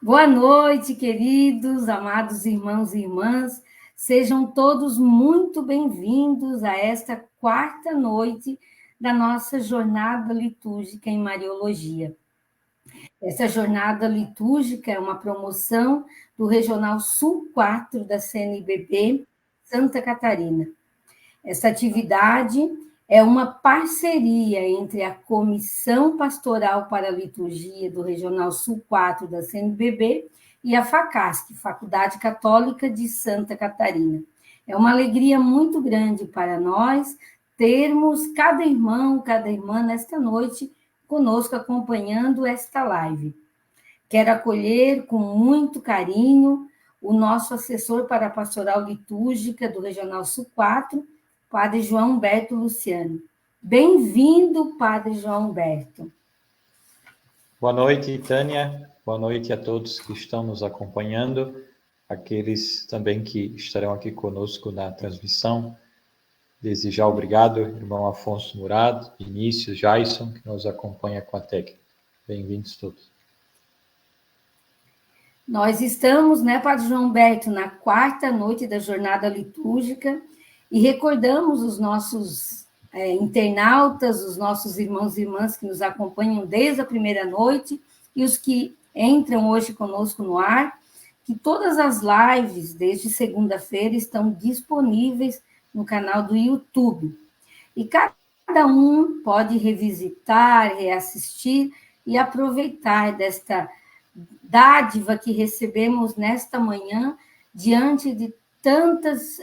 Boa noite, queridos, amados irmãos e irmãs. Sejam todos muito bem-vindos a esta quarta noite da nossa jornada litúrgica em Mariologia. Essa jornada litúrgica é uma promoção do Regional Sul 4 da CNBB Santa Catarina. Essa atividade é uma parceria entre a Comissão Pastoral para a Liturgia do Regional Sul 4 da CNBB e a FACASC, Faculdade Católica de Santa Catarina. É uma alegria muito grande para nós termos cada irmão, cada irmã nesta noite conosco acompanhando esta live. Quero acolher com muito carinho o nosso assessor para a Pastoral Litúrgica do Regional Sul 4, Padre João Humberto Luciano. Bem-vindo, Padre João Humberto. Boa noite, Tânia. Boa noite a todos que estão nos acompanhando, aqueles também que estarão aqui conosco na transmissão. Desejar obrigado, irmão Afonso Murado, Vinícius, Jason, que nos acompanha com a técnica. Bem-vindos todos. Nós estamos, Padre João Humberto, na quarta noite da jornada litúrgica e recordamos os nossos internautas, os nossos irmãos e irmãs que nos acompanham desde a primeira noite e os que entram hoje conosco no ar, que todas as lives desde segunda-feira estão disponíveis no canal do YouTube. E cada um pode revisitar, reassistir e aproveitar desta dádiva que recebemos nesta manhã, diante de tantos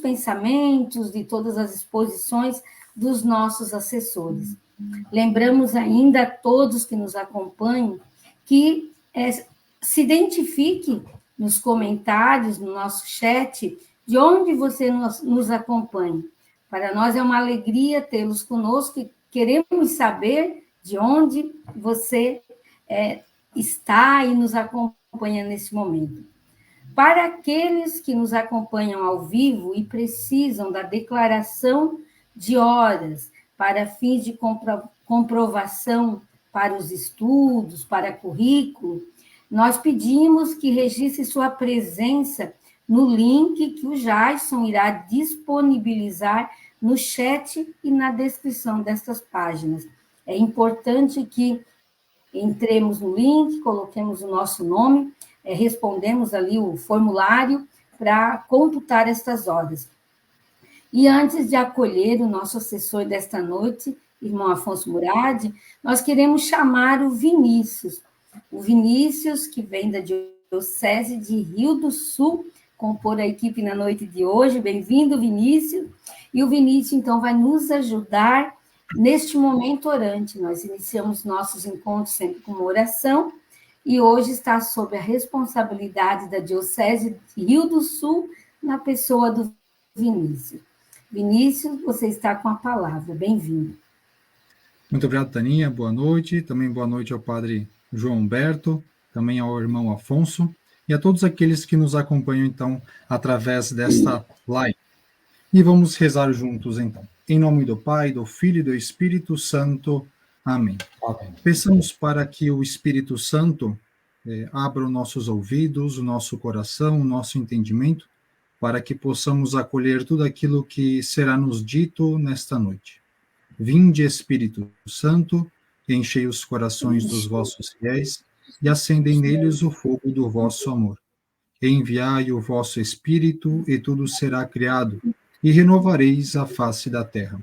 pensamentos, de todas as exposições dos nossos assessores. Lembramos ainda a todos que nos acompanham que se identifique nos comentários, no nosso chat, de onde você nos acompanha. Para nós é uma alegria tê-los conosco e queremos saber de onde você está e nos acompanha nesse momento. Para aqueles que nos acompanham ao vivo e precisam da declaração de horas para fins de comprovação para os estudos, para currículo, nós pedimos que registre sua presença no link que o Jason irá disponibilizar no chat e na descrição destas páginas. É importante que entremos no link, coloquemos o nosso nome, respondemos ali o formulário para computar estas horas. E antes de acolher o nosso assessor desta noite, irmão Afonso Murad, nós queremos chamar o Vinícius. O Vinícius, que vem da Diocese de Rio do Sul, compor a equipe na noite de hoje. Bem-vindo, Vinícius. E o Vinícius, então, vai nos ajudar neste momento orante. Nós iniciamos nossos encontros sempre com uma oração, e hoje está sob a responsabilidade da Diocese de Rio do Sul, na pessoa do Vinícius. Vinícius, você está com a palavra. Bem-vindo. Muito obrigado, Taninha. Boa noite. Também boa noite ao Padre João Humberto, também ao irmão Afonso, e a todos aqueles que nos acompanham, então, através desta live. E vamos rezar juntos, então. Em nome do Pai, do Filho e do Espírito Santo. Amém. Amém. Peçamos para que o Espírito Santo abra os nossos ouvidos, o nosso coração, o nosso entendimento, para que possamos acolher tudo aquilo que será nos dito nesta noite. Vinde, Espírito Santo, enchei os corações dos vossos fiéis e acendei neles o fogo do vosso amor. Enviai o vosso Espírito e tudo será criado, e renovareis a face da terra.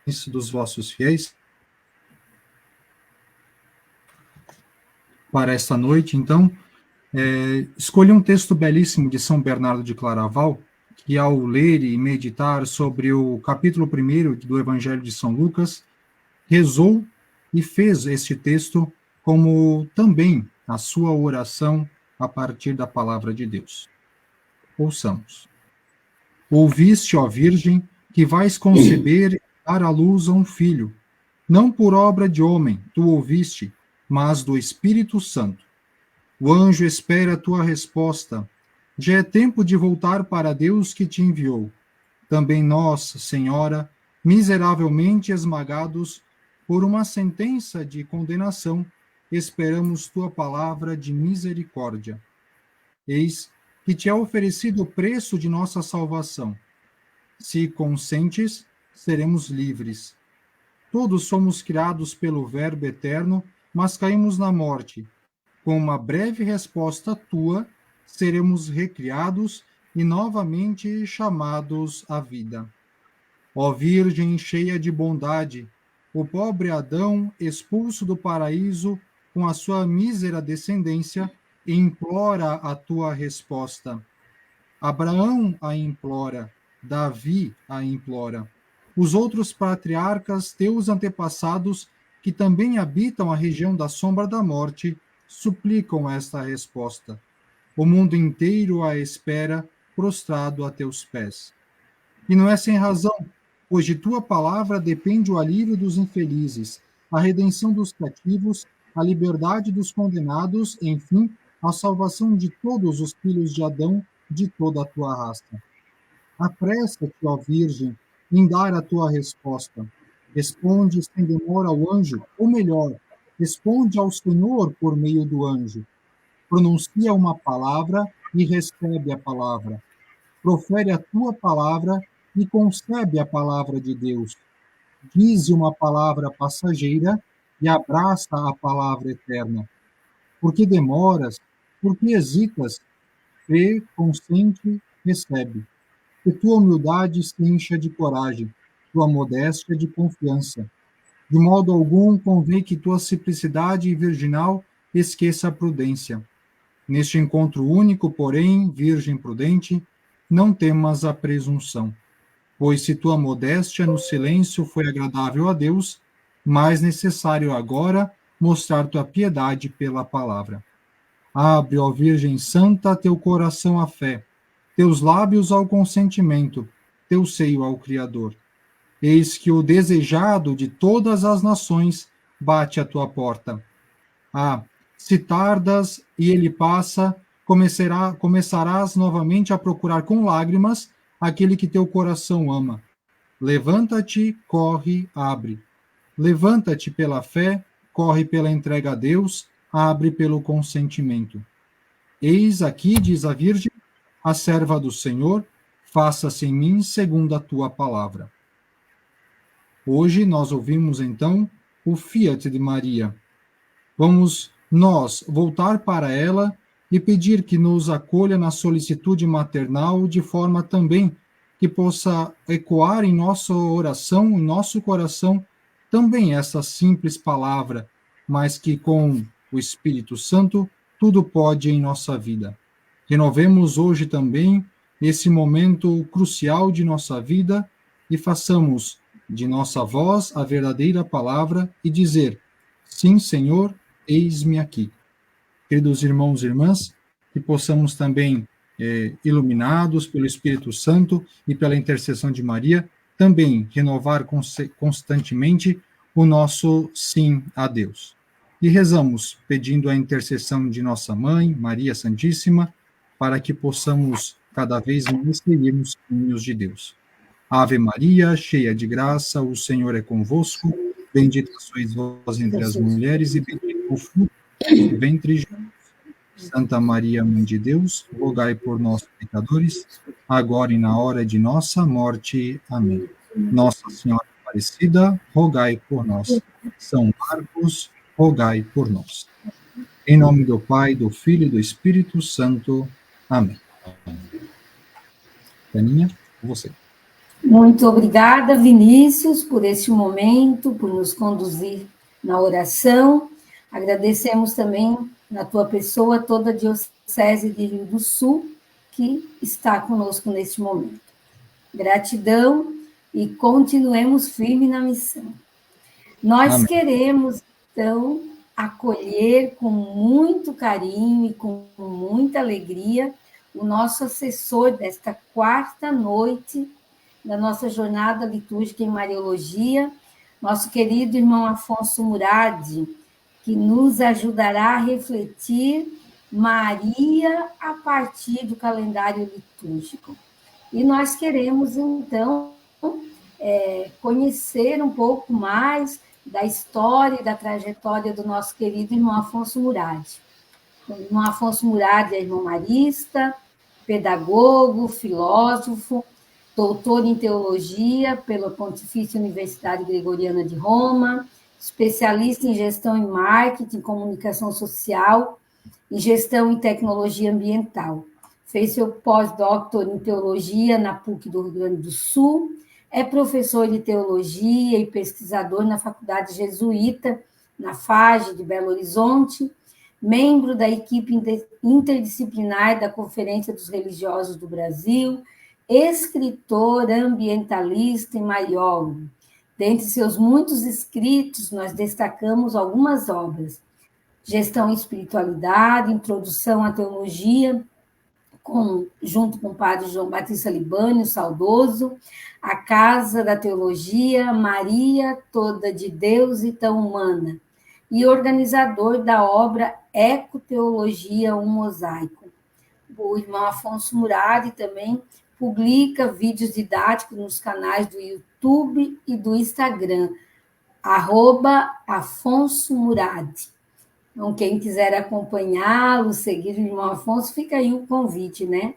dos vossos fiéis para esta noite. Então, escolhi um texto belíssimo de São Bernardo de Claraval, que ao ler e meditar sobre o capítulo 1 do Evangelho de São Lucas, rezou e fez este texto como também a sua oração a partir da palavra de Deus. Ouçamos. Ouviste, ó Virgem, que vais conceber e dar à luz a um filho, não por obra de homem, tu ouviste, mas do Espírito Santo. O anjo espera a tua resposta. Já é tempo de voltar para Deus que te enviou. Também nós, Senhora, miseravelmente esmagados por uma sentença de condenação, esperamos tua palavra de misericórdia. Eis que te é oferecido o preço de nossa salvação. Se consentes, seremos livres. Todos somos criados pelo Verbo eterno, mas caímos na morte. Com uma breve resposta tua, seremos recriados e novamente chamados à vida. Ó Virgem cheia de bondade, o pobre Adão, expulso do paraíso, com a sua mísera descendência, implora a tua resposta. Abraão a implora, Davi a implora. Os outros patriarcas, teus antepassados, que também habitam a região da sombra da morte, suplicam esta resposta. O mundo inteiro a espera, prostrado a teus pés. E não é sem razão, pois de tua palavra depende o alívio dos infelizes, a redenção dos cativos, a liberdade dos condenados, enfim, a salvação de todos os filhos de Adão, de toda a tua raça. Apressa-te, ó Virgem, em dar a tua resposta. Responde sem demora ao anjo, ou melhor, responde ao Senhor por meio do anjo. Pronuncia uma palavra e recebe a palavra. Profere a tua palavra e concebe a palavra de Deus. Dize uma palavra passageira e abraça a palavra eterna. Por que demoras? Por que hesitas? Crê, consente, recebe. Que tua humildade se encha de coragem, tua modéstia de confiança. De modo algum convém que tua simplicidade virginal esqueça a prudência. Neste encontro único, porém, virgem prudente, não temas a presunção. Pois se tua modéstia no silêncio foi agradável a Deus, mais necessário agora mostrar tua piedade pela palavra. Abre, ó Virgem Santa, teu coração à fé, teus lábios ao consentimento, teu seio ao Criador. Eis que o desejado de todas as nações bate à tua porta. Se tardas e ele passa, começarás novamente a procurar com lágrimas aquele que teu coração ama. Levanta-te, corre, abre. Levanta-te pela fé, corre pela entrega a Deus, abre pelo consentimento. Eis aqui, diz a Virgem, a serva do Senhor, faça-se em mim segundo a tua palavra. Hoje nós ouvimos, então, o Fiat de Maria. Vamos nós voltar para ela e pedir que nos acolha na solicitude maternal, de forma também que possa ecoar em nossa oração, em nosso coração, também essa simples palavra, mas que com o Espírito Santo tudo pode em nossa vida. Renovemos hoje também esse momento crucial de nossa vida e façamos de nossa voz a verdadeira palavra e dizer: sim, Senhor, eis-me aqui. Queridos irmãos e irmãs, que possamos também, iluminados pelo Espírito Santo e pela intercessão de Maria, também renovar constantemente o nosso sim a Deus. E rezamos pedindo a intercessão de nossa Mãe, Maria Santíssima, para que possamos cada vez mais seguir os caminhos de Deus. Ave Maria, cheia de graça, o Senhor é convosco, bendita sois vós entre as mulheres e bendito o fruto do ventre de Jesus. Santa Maria, Mãe de Deus, rogai por nós, pecadores, agora e na hora de nossa morte. Amém. Nossa Senhora Aparecida, rogai por nós. São Marcos, rogai por nós. Em nome do Pai, do Filho e do Espírito Santo. Amém. Taninha, você. Muito obrigada, Vinícius, por este momento, por nos conduzir na oração. Agradecemos também, na tua pessoa, toda a Diocese de Rio do Sul, que está conosco neste momento. Gratidão e continuemos firmes na missão. Nós Amém. queremos, então, acolher com muito carinho e com muita alegria o nosso assessor desta quarta noite da nossa jornada litúrgica em Mariologia, nosso querido irmão Afonso Murad, que nos ajudará a refletir Maria a partir do calendário litúrgico. E nós queremos, então, conhecer um pouco mais da história e da trajetória do nosso querido irmão Afonso Murad. O irmão Afonso Murad é irmão marista, pedagogo, filósofo, doutor em teologia pela Pontifícia Universidade Gregoriana de Roma, especialista em gestão em marketing, comunicação social e gestão em tecnologia ambiental. Fez seu pós-doutor em teologia na PUC do Rio Grande do Sul, é professor de teologia e pesquisador na Faculdade Jesuíta, na FAGE de Belo Horizonte, membro da equipe interdisciplinar da Conferência dos Religiosos do Brasil, escritor, ambientalista e mariólogo. Dentre seus muitos escritos, nós destacamos algumas obras: Gestão e Espiritualidade, Introdução à Teologia, junto com o padre João Batista Libânio, saudoso, A Casa da Teologia, Maria, toda de Deus e tão humana, e organizador da obra Ecoteologia, um Mosaico. O irmão Afonso Murad também publica vídeos didáticos nos canais do YouTube e do Instagram, @AfonsoMurad. Então, quem quiser acompanhá-lo, seguir o irmão Afonso, fica aí o convite, né?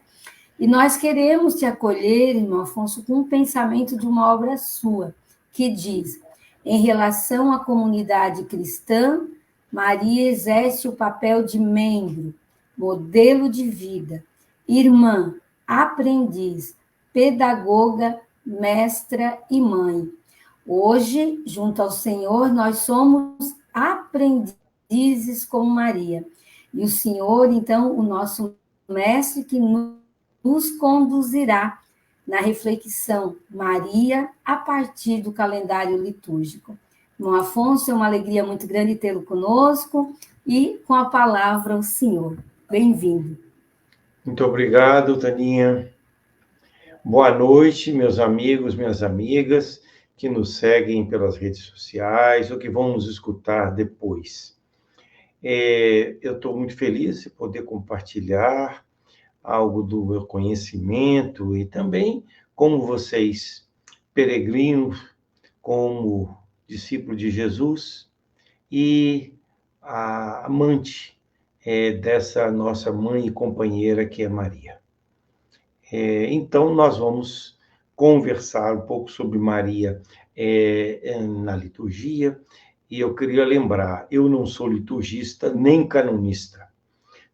E nós queremos te acolher, irmão Afonso, com um pensamento de uma obra sua, que diz: em relação à comunidade cristã, Maria exerce o papel de membro, modelo de vida, irmã, aprendiz, pedagoga, mestra e mãe. Hoje, junto ao Senhor, nós somos aprendizes como Maria. E o Senhor, então, o nosso mestre, que nos conduzirá na reflexão Maria a partir do calendário litúrgico. Irmão Afonso, é uma alegria muito grande tê-lo conosco e com a palavra o Senhor. Bem-vindo. Muito obrigado, Taninha. Boa noite, meus amigos, minhas amigas, que nos seguem pelas redes sociais ou que vão nos escutar depois. Eu estou muito feliz de poder compartilhar algo do meu conhecimento e também como vocês, peregrinos, como discípulo de Jesus e a amante dessa nossa mãe e companheira que é Maria. Então, nós vamos conversar um pouco sobre Maria na liturgia, e eu queria lembrar, eu não sou liturgista nem canonista.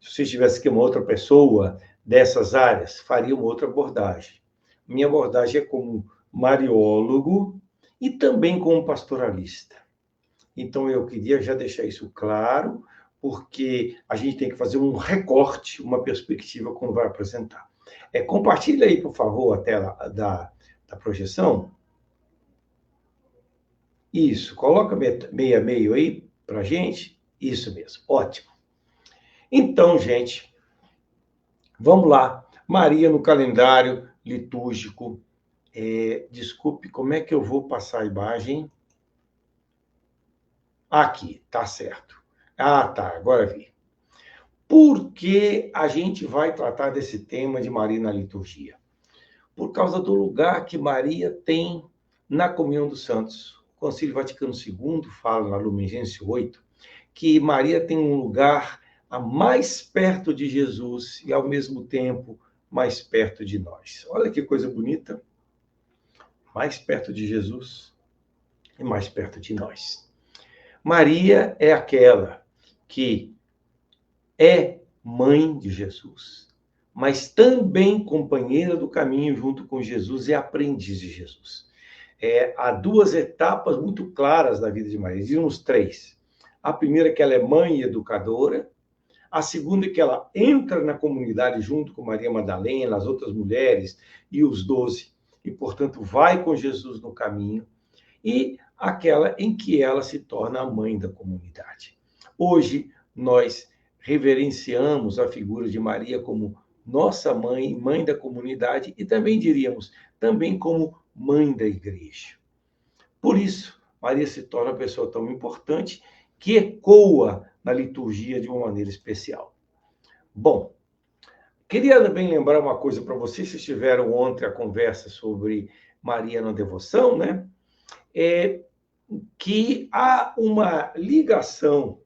Se você tivesse aqui uma outra pessoa dessas áreas, faria uma outra abordagem. Minha abordagem é como mariólogo e também como pastoralista. Então, eu queria já deixar isso claro, porque a gente tem que fazer um recorte, uma perspectiva como vai apresentar. Compartilha aí, por favor, a tela da projeção. Isso, coloca meio a meio aí para a gente. Isso mesmo, ótimo. Então, gente, vamos lá. Maria no calendário litúrgico. Desculpe, como é que eu vou passar a imagem? Aqui, tá certo. Ah, tá, agora vi. Por que a gente vai tratar desse tema de Maria na liturgia? Por causa do lugar que Maria tem na comunhão dos santos. O Concílio Vaticano II fala na Lumen Gentium 8 que Maria tem um lugar mais perto de Jesus e, ao mesmo tempo, mais perto de nós. Olha que coisa bonita. Mais perto de Jesus e mais perto de nós. Maria é aquela que é mãe de Jesus, mas também companheira do caminho junto com Jesus e aprendiz de Jesus. Há duas etapas muito claras da vida de Maria, diríamos três. A primeira é que ela é mãe e educadora, a segunda é que ela entra na comunidade junto com Maria Madalena, as outras mulheres e os 12, e, portanto, vai com Jesus no caminho, e aquela em que ela se torna a mãe da comunidade. Hoje, nós reverenciamos a figura de Maria como nossa mãe, mãe da comunidade, e também diríamos, também como mãe da igreja. Por isso, Maria se torna uma pessoa tão importante que ecoa na liturgia de uma maneira especial. Bom, queria também lembrar uma coisa para vocês, vocês tiveram ontem a conversa sobre Maria na devoção, né? Que há uma ligação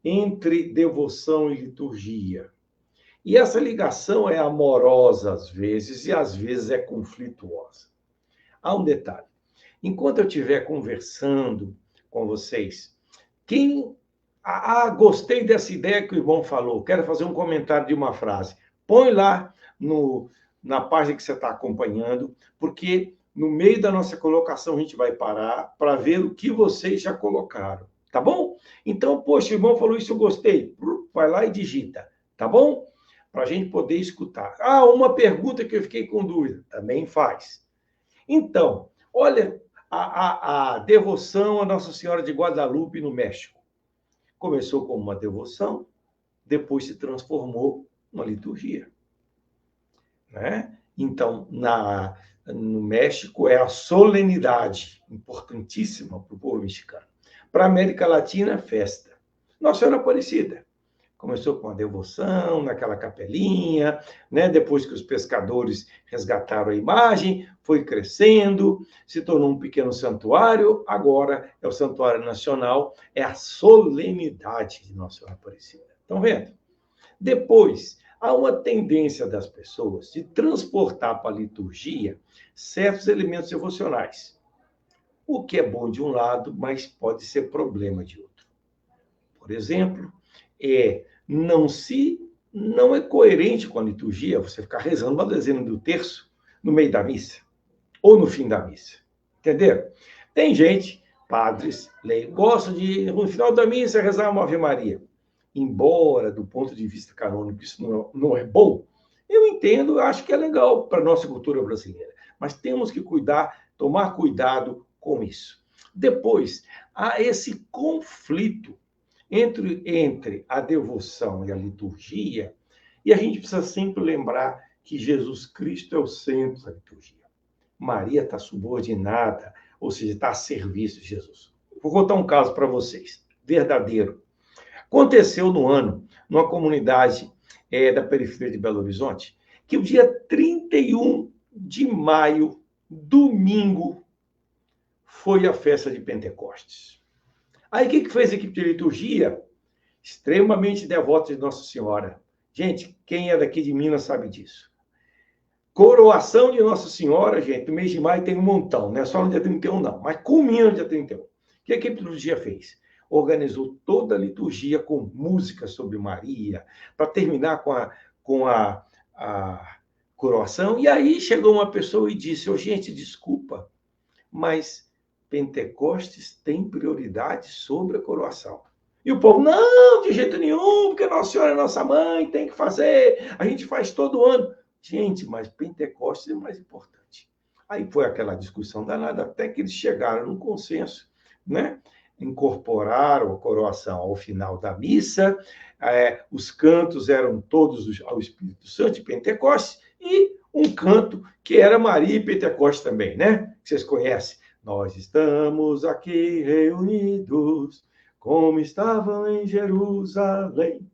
entre devoção e liturgia. E essa ligação é amorosa às vezes e às vezes é conflituosa. Há um detalhe. Enquanto eu estiver conversando com vocês, gostei dessa ideia que o irmão falou, quero fazer um comentário de uma frase. Põe lá na página que você está acompanhando, porque no meio da nossa colocação a gente vai parar para ver o que vocês já colocaram, tá bom? Então, poxa, o irmão falou isso, eu gostei. Vai lá e digita, tá bom? Para a gente poder escutar. Uma pergunta que eu fiquei com dúvida. Também faz. Então, olha a devoção a Nossa Senhora de Guadalupe no México. Começou como uma devoção, depois se transformou numa liturgia. Né? Então, no México é a solenidade, importantíssima para o povo mexicano. Para a América Latina, festa. Nossa Senhora Aparecida. Começou com a devoção, naquela capelinha, né? Depois que os pescadores resgataram a imagem, foi crescendo, se tornou um pequeno santuário, agora é o Santuário Nacional, é a solenidade de Nossa Senhora Aparecida. Estão vendo? Depois, há uma tendência das pessoas de transportar para a liturgia certos elementos devocionais, o que é bom de um lado, mas pode ser problema de outro. Por exemplo, não é coerente com a liturgia você ficar rezando uma dezena do terço no meio da missa ou no fim da missa. Entenderam? Tem gente, padres, leigos, gostam de, no final da missa, rezar uma Ave Maria. Embora, do ponto de vista canônico, isso não é bom, eu entendo, acho que é legal para a nossa cultura brasileira. Mas temos que tomar cuidado com isso. Depois, há esse conflito entre a devoção e a liturgia, e a gente precisa sempre lembrar que Jesus Cristo é o centro da liturgia. Maria está subordinada, ou seja, está a serviço de Jesus. Vou contar um caso para vocês, verdadeiro. Aconteceu numa comunidade da periferia de Belo Horizonte, que o dia 31 de maio, domingo, foi a festa de Pentecostes. Aí, o que fez a equipe de liturgia? Extremamente devota de Nossa Senhora. Gente, quem é daqui de Minas sabe disso. Coroação de Nossa Senhora, gente, no mês de maio tem um montão, não é só no dia 31, não, mas culmina no dia 31. O que a equipe de liturgia fez? Organizou toda a liturgia com música sobre Maria, para terminar com a coroação. E aí chegou uma pessoa e disse, gente, desculpa, mas Pentecostes tem prioridade sobre a coroação. E o povo, não, de jeito nenhum, porque Nossa Senhora é nossa mãe, tem que fazer, a gente faz todo ano. Gente, mas Pentecostes é mais importante. Aí foi aquela discussão danada, até que eles chegaram num consenso, né? Incorporaram a coroação ao final da missa, os cantos eram todos ao Espírito Santo de Pentecostes, e um canto que era Maria e Pentecostes também, né? Que vocês conhecem. Nós estamos aqui reunidos, como estavam em Jerusalém.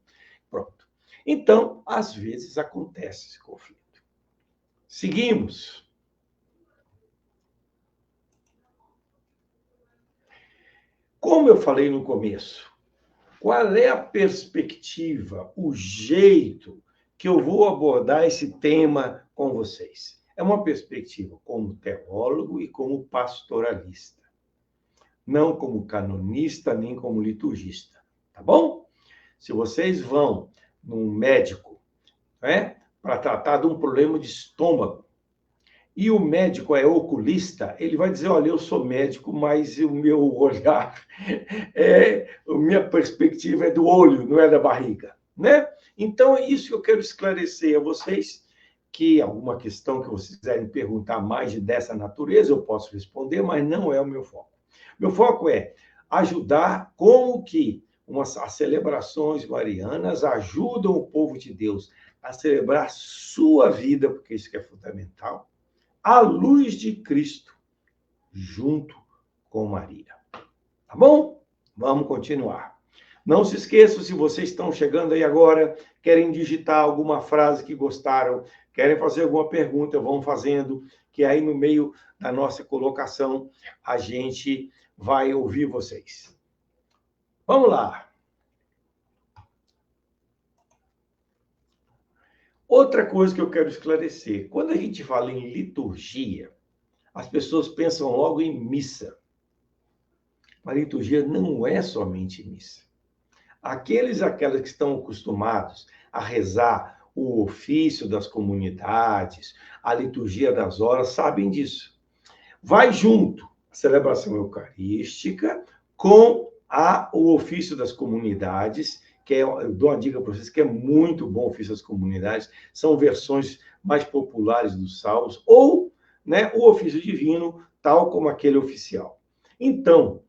Pronto. Então, às vezes acontece esse conflito. Seguimos. Como eu falei no começo, qual é a perspectiva, o jeito que eu vou abordar esse tema com vocês? É uma perspectiva como teólogo e como pastoralista. Não como canonista, nem como liturgista. Tá bom? Se vocês vão num médico, para tratar de um problema de estômago. E o médico é oculista, ele vai dizer, olha, eu sou médico, mas o meu olhar, a minha perspectiva é do olho, não é da barriga, né? Então, é isso que eu quero esclarecer a vocês, que alguma questão que vocês quiserem perguntar mais dessa natureza, eu posso responder, mas não é o meu foco. Meu foco é ajudar como que as celebrações marianas ajudam o povo de Deus a celebrar sua vida, porque isso que é fundamental, à luz de Cristo, junto com Maria. Tá bom? Vamos continuar. Não se esqueçam, se vocês estão chegando aí agora, querem digitar alguma frase que gostaram, querem fazer alguma pergunta, vão fazendo, que aí no meio da nossa colocação a gente vai ouvir vocês. Vamos lá. Outra coisa que eu quero esclarecer, quando a gente fala em liturgia, as pessoas pensam logo em missa. A liturgia não é somente missa. Aquelas que estão acostumados a rezar o ofício das comunidades, a liturgia das horas, sabem disso. Vai junto a celebração eucarística com o ofício das comunidades, que eu dou uma dica para vocês, que é muito bom o ofício das comunidades, são versões mais populares dos salmos, ou, né, o ofício divino, tal como aquele oficial. Então,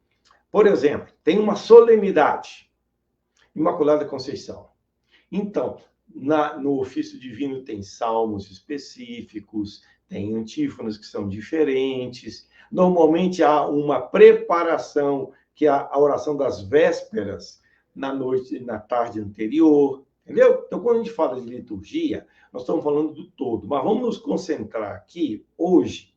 por exemplo, tem uma solenidade, Imaculada Conceição. Então, no ofício divino tem salmos específicos, tem antífonas que são diferentes. Normalmente há uma preparação, que é a oração das vésperas, na noite, na tarde anterior, entendeu? Então, quando a gente fala de liturgia, nós estamos falando do todo, mas vamos nos concentrar aqui, hoje,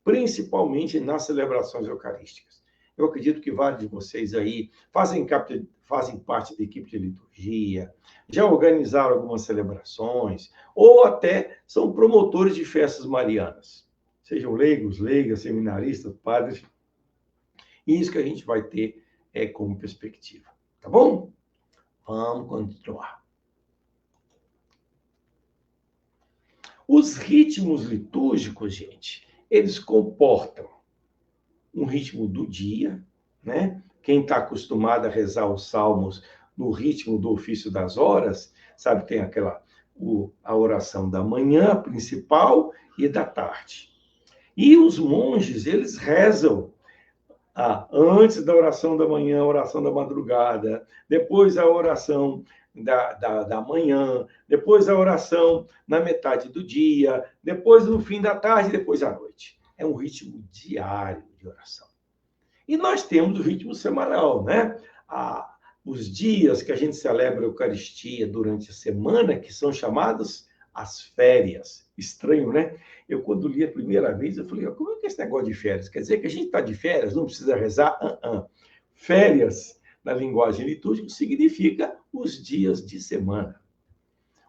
principalmente nas celebrações eucarísticas. Eu acredito que vários de vocês aí fazem parte da equipe de liturgia, já organizaram algumas celebrações, ou até são promotores de festas marianas. Sejam leigos, leigas, seminaristas, padres. Isso que a gente vai ter como perspectiva. Tá bom? Vamos continuar. Os ritmos litúrgicos, gente, eles comportam um ritmo do dia, né? Quem está acostumado a rezar os salmos no ritmo do ofício das horas, sabe, tem a oração da manhã principal e da tarde. E os monges, eles rezam antes da oração da manhã, a oração da madrugada, depois a oração da manhã, depois a oração na metade do dia, depois no fim da tarde, depois à noite. É um ritmo diário de oração. E nós temos o ritmo semanal, né? Os dias que a gente celebra a Eucaristia durante a semana, que são chamados as férias. Estranho, né? Eu, quando li a primeira vez, eu falei, como é que é esse negócio de férias? Quer dizer que a gente está de férias, não precisa rezar? Férias, na linguagem litúrgica, significa os dias de semana.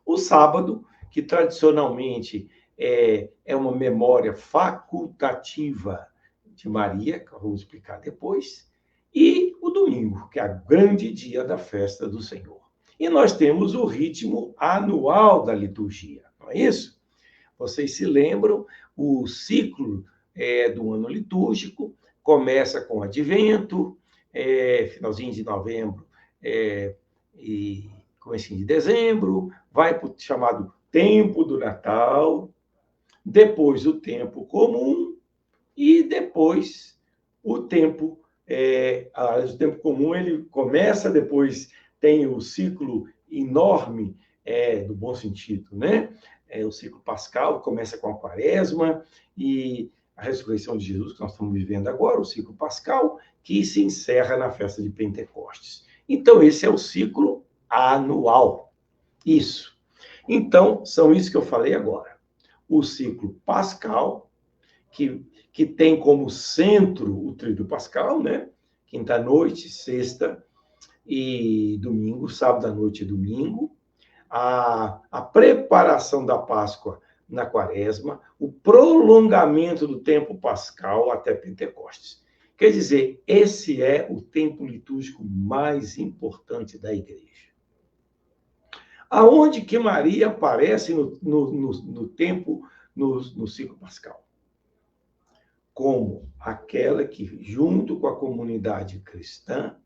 O sábado, que tradicionalmente é uma memória facultativa de Maria, que eu vou explicar depois, e o domingo, que é o grande dia da festa do Senhor. E nós temos o ritmo anual da liturgia, não é isso? Vocês se lembram, o ciclo do ano litúrgico começa com o Advento, finalzinho de novembro e comecinho de dezembro, vai para o chamado tempo do Natal, depois o tempo comum e depois o tempo comum, ele começa, depois tem o ciclo enorme, do bom sentido, né? O ciclo pascal, começa com a quaresma e a ressurreição de Jesus, que nós estamos vivendo agora, o ciclo pascal, que se encerra na festa de Pentecostes. Então, esse é o ciclo anual. Isso. Então, são isso que eu falei agora. O ciclo pascal, que tem como centro o tríduo pascal, né? Quinta-noite, sexta e domingo, sábado à noite e domingo. A preparação da Páscoa na quaresma, o prolongamento do tempo pascal até Pentecostes. Quer dizer, esse é o tempo litúrgico mais importante da igreja. Aonde que Maria aparece no tempo, no ciclo pascal? Como aquela que, junto com a comunidade cristã,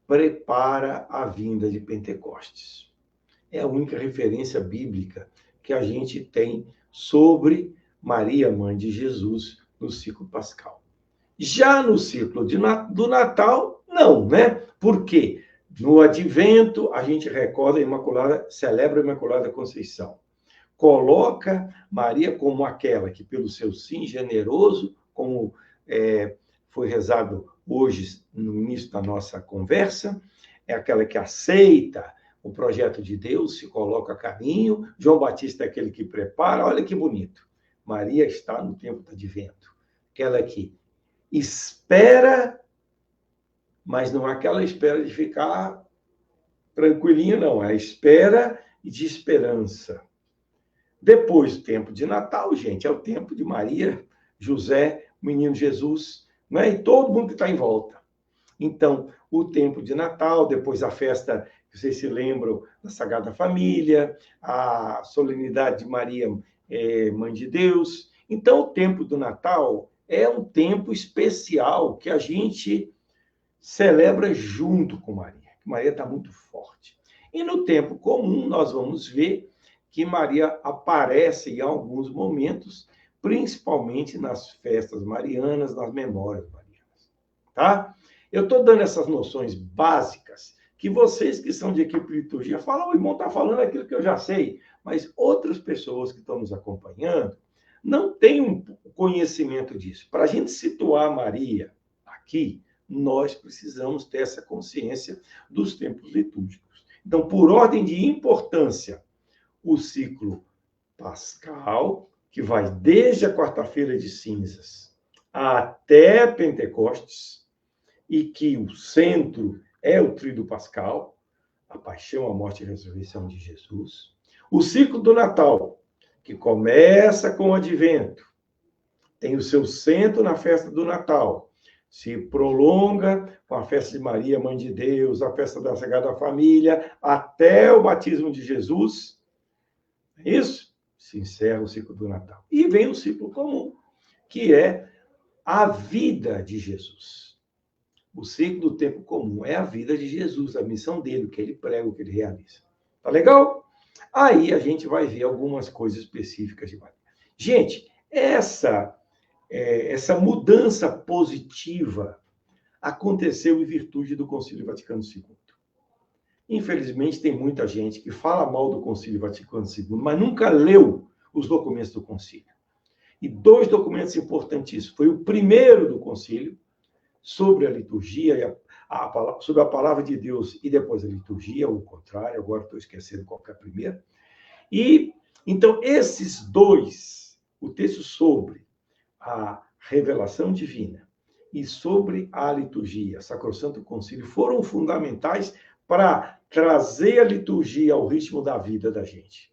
prepara a vinda de Pentecostes. É a única referência bíblica que a gente tem sobre Maria, mãe de Jesus, no ciclo pascal. Já no ciclo do Natal, não, né? Por quê? No Advento, a gente recorda a Imaculada, celebra a Imaculada Conceição. Coloca Maria como aquela que, pelo seu sim generoso, como foi rezado hoje no início da nossa conversa, é aquela que aceita o projeto de Deus, se coloca a caminho. João Batista é aquele que prepara. Olha que bonito. Maria está no tempo do Advento. Aquela que espera, mas não é aquela espera de ficar tranquilinho, não. É a espera de esperança. Depois do tempo de Natal, gente, é o tempo de Maria, José, o menino Jesus, né? E todo mundo que está em volta. Então, o tempo de Natal, depois a festa, vocês se lembram, da Sagrada Família, a solenidade de Maria, Mãe de Deus. Então, o tempo do Natal é um tempo especial que a gente celebra junto com Maria. Maria está muito forte. E no tempo comum, nós vamos ver que Maria aparece em alguns momentos, principalmente nas festas marianas, nas memórias marianas. Tá? Eu estou dando essas noções básicas que vocês que são de equipe de liturgia falam, o irmão está falando aquilo que eu já sei, mas outras pessoas que estão nos acompanhando não têm um conhecimento disso. Para a gente situar Maria aqui, nós precisamos ter essa consciência dos tempos litúrgicos. Então, por ordem de importância, o ciclo pascal, que vai desde a quarta-feira de cinzas até Pentecostes, e que o centro é o tríduo pascal, a paixão, a morte e a ressurreição de Jesus. O ciclo do Natal, que começa com o Advento, tem o seu centro na festa do Natal, se prolonga com a festa de Maria, Mãe de Deus, a festa da Sagrada Família, até o batismo de Jesus. Isso se encerra o ciclo do Natal. E vem o ciclo comum, que é a vida de Jesus. O ciclo do tempo comum é a vida de Jesus, a missão dele, o que ele prega, o que ele realiza. Tá legal? Aí a gente vai ver algumas coisas específicas de Maria. Gente, essa mudança positiva aconteceu em virtude do Concílio Vaticano II. Infelizmente, tem muita gente que fala mal do Concílio Vaticano II, mas nunca leu os documentos do concílio. E dois documentos importantíssimos. Foi o primeiro do concílio, sobre a liturgia, sobre a palavra de Deus, e depois a liturgia, ou o contrário, agora estou esquecendo qual que é a primeira. E, então, esses dois, o texto sobre a revelação divina e sobre a liturgia, Sacrosanto Concílio, foram fundamentais para trazer a liturgia ao ritmo da vida da gente.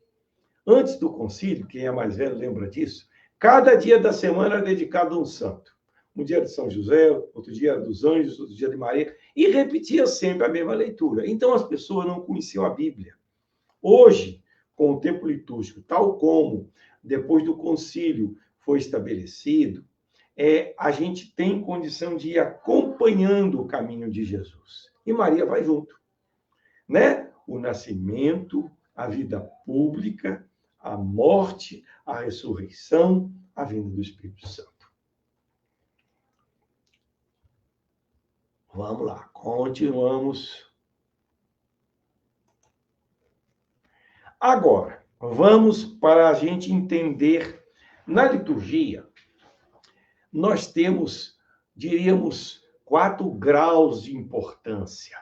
Antes do concílio, quem é mais velho lembra disso, cada dia da semana era dedicado a um santo. Um dia de São José, outro dia dos anjos, outro dia de Maria, e repetia sempre a mesma leitura. Então, as pessoas não conheciam a Bíblia. Hoje, com o tempo litúrgico, tal como depois do concílio foi estabelecido, a gente tem condição de ir acompanhando o caminho de Jesus. E Maria vai junto. Né? O nascimento, a vida pública, a morte, a ressurreição, a vinda do Espírito Santo. Vamos lá, continuamos. Agora, vamos para a gente entender, na liturgia, nós temos, diríamos, 4 graus de importância.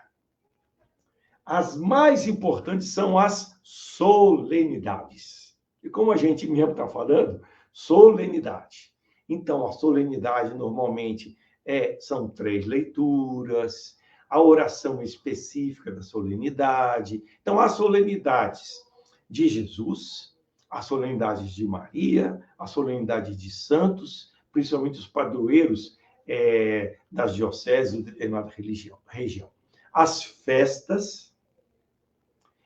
As mais importantes são as solenidades. E como a gente mesmo está falando, solenidade. Então, a solenidade, normalmente, são 3 leituras, a oração específica da solenidade. Então, as solenidades de Jesus, as solenidades de Maria, a solenidade de santos, principalmente os padroeiros das dioceses de determinada região. As festas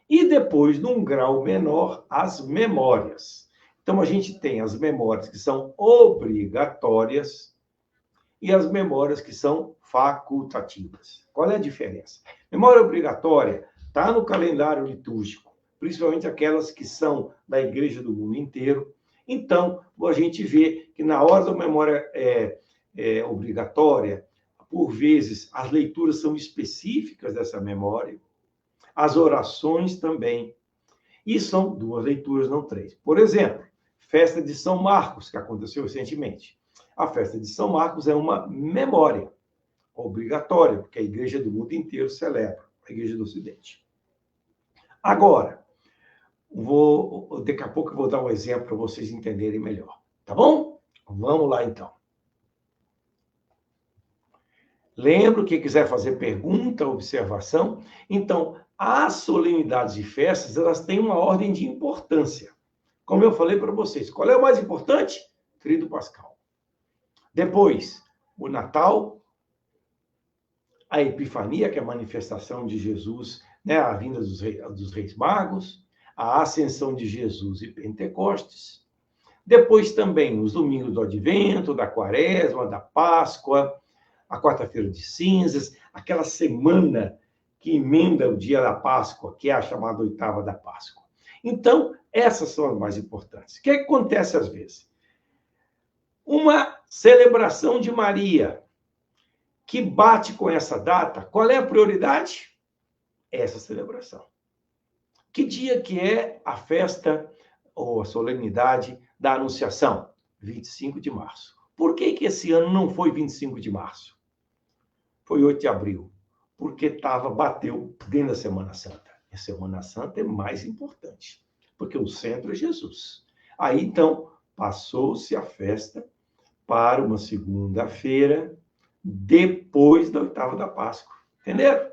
E depois, num grau menor, as memórias. Então, a gente tem as memórias que são obrigatórias e as memórias que são facultativas. Qual é a diferença? Memória obrigatória está no calendário litúrgico, principalmente aquelas que são da igreja do mundo inteiro. Então, a gente vê que na hora da memória obrigatória, por vezes, as leituras são específicas dessa memória, as orações também. E são 2 leituras, não 3. Por exemplo, festa de São Marcos, que aconteceu recentemente. A festa de São Marcos é uma memória obrigatória, porque a igreja do mundo inteiro celebra, a igreja do Ocidente. Agora, daqui a pouco eu vou dar um exemplo para vocês entenderem melhor. Tá bom? Vamos lá, então. Lembro que quiser fazer pergunta, observação. Então, as solenidades e festas, elas têm uma ordem de importância. Como eu falei para vocês, qual é o mais importante? Tríduo Pascal. Depois, o Natal, a Epifania, que é a manifestação de Jesus, né, a vinda dos Reis Magos, a Ascensão de Jesus e Pentecostes. Depois também os domingos do Advento, da Quaresma, da Páscoa, a Quarta-feira de Cinzas, aquela semana que emenda o dia da Páscoa, que é a chamada oitava da Páscoa. Então, essas são as mais importantes. O que acontece às vezes? Uma celebração de Maria que bate com essa data, qual é a prioridade? Essa celebração. Que dia que é a festa ou a solenidade da Anunciação? 25 de março. Por que esse ano não foi 25 de março? Foi 8 de abril. Porque bateu dentro da Semana Santa. A Semana Santa é mais importante, porque o centro é Jesus. Aí, então, passou-se a festa para uma segunda-feira, depois da oitava da Páscoa. Entenderam?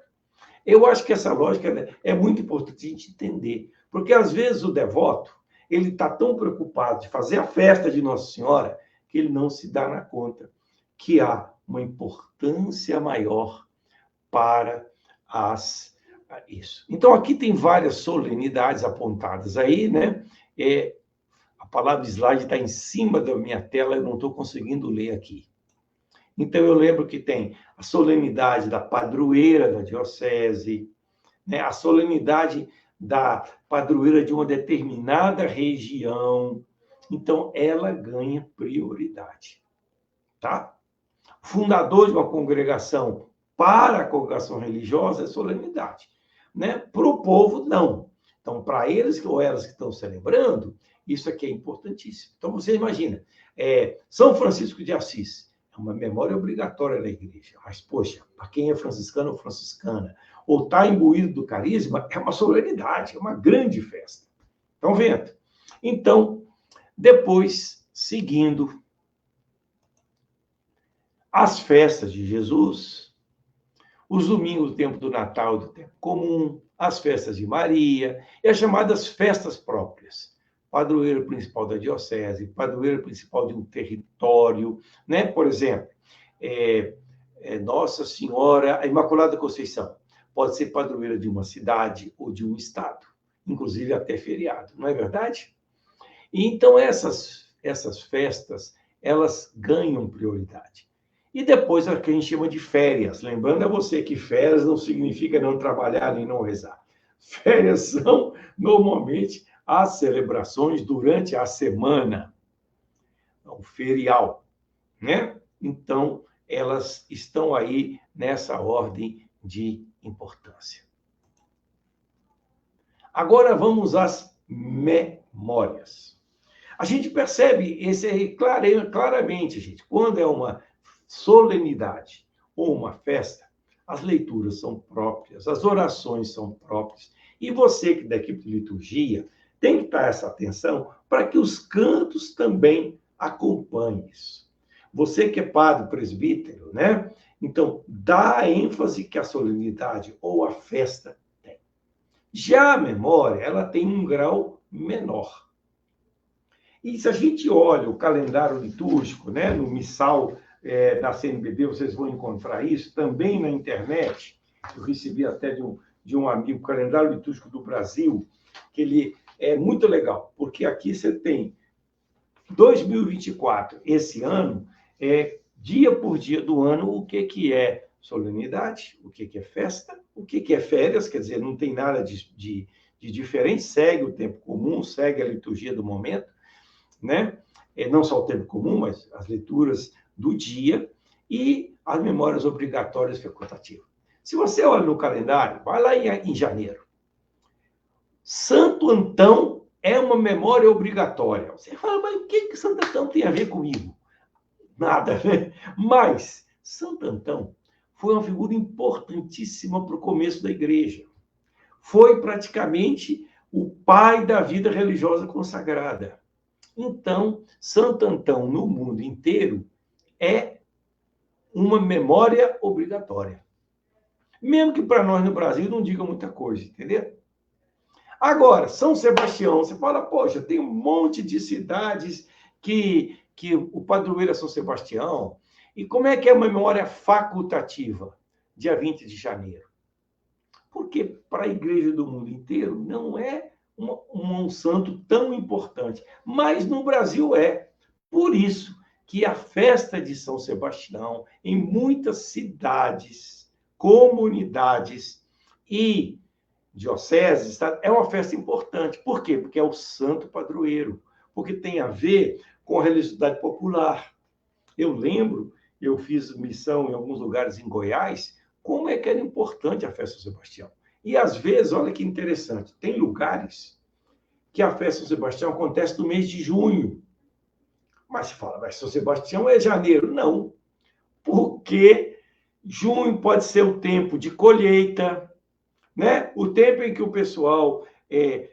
Eu acho que essa lógica é muito importante a gente entender, porque às vezes o devoto, ele está tão preocupado de fazer a festa de Nossa Senhora, que ele não se dá na conta que há uma importância maior para isso. Então, aqui tem várias solenidades apontadas aí, né? A palavra slide está em cima da minha tela, eu não estou conseguindo ler aqui. Então, eu lembro que tem a solenidade da padroeira da diocese, né? A solenidade da padroeira de uma determinada região. Então, ela ganha prioridade, tá? Fundador de uma congregação para a congregação religiosa é solenidade, né? Para o povo, não. Então, para eles ou elas que estão celebrando, isso aqui é importantíssimo. Então, você imagina, São Francisco de Assis, é uma memória obrigatória da igreja, mas, poxa, para quem é franciscano ou franciscana, ou está imbuído do carisma, é uma solenidade, é uma grande festa. Estão vendo? Então, depois, seguindo as festas de Jesus, os domingos do tempo do Natal, do tempo comum, as festas de Maria, e as chamadas festas próprias. Padroeiro principal da diocese, padroeiro principal de um território, né? Por exemplo, Nossa Senhora, a Imaculada Conceição, pode ser padroeira de uma cidade ou de um estado, inclusive até feriado, não é verdade? E então essas festas, elas ganham prioridade. E depois a que a gente chama de férias. Lembrando a você que férias não significa não trabalhar nem não rezar. Férias são, normalmente, as celebrações durante a semana. O ferial, né? Então, elas estão aí nessa ordem de importância. Agora vamos às memórias. A gente percebe claramente, gente, quando é uma solenidade ou uma festa, as leituras são próprias, as orações são próprias. E você que é da equipe de liturgia tem que dar essa atenção para que os cantos também acompanhem isso. Você que é padre, presbítero, né? Então, dá a ênfase que a solenidade ou a festa tem. Já a memória, ela tem um grau menor. E se a gente olha o calendário litúrgico, né, no missal da CNBB, vocês vão encontrar isso, também na internet. Eu recebi até de de um amigo, Calendário Litúrgico do Brasil, que ele é muito legal, porque aqui você tem 2024, esse ano, dia por dia do ano, o que é solenidade, o que é festa, o que é férias, quer dizer, não tem nada de diferente, segue o tempo comum, segue a liturgia do momento, né? Não só o tempo comum, mas as leituras do dia e as memórias obrigatórias facultativas. Se você olha no calendário, vai lá em janeiro. Santo Antão é uma memória obrigatória. Você fala, mas o que Santo Antão tem a ver comigo? Nada, né? Mas Santo Antão foi uma figura importantíssima para o começo da igreja. Foi praticamente o pai da vida religiosa consagrada. Então, Santo Antão, no mundo inteiro, é uma memória obrigatória. Mesmo que para nós no Brasil não diga muita coisa, entendeu? Agora, São Sebastião, você fala, poxa, tem um monte de cidades que o padroeiro é São Sebastião. E como é que é uma memória facultativa, dia 20 de janeiro? Porque para a igreja do mundo inteiro não é um santo tão importante, mas no Brasil é. Por isso que a festa de São Sebastião, em muitas cidades, comunidades e dioceses, é uma festa importante. Por quê? Porque é o santo padroeiro, porque tem a ver com a religiosidade popular. Eu lembro, eu fiz missão em alguns lugares em Goiás, como é que era importante a festa de São Sebastião. E, às vezes, olha que interessante, tem lugares que a festa de São Sebastião acontece no mês de junho. Mas se fala, mas São Sebastião é janeiro. Não, porque junho pode ser o tempo de colheita, né? O tempo em que o pessoal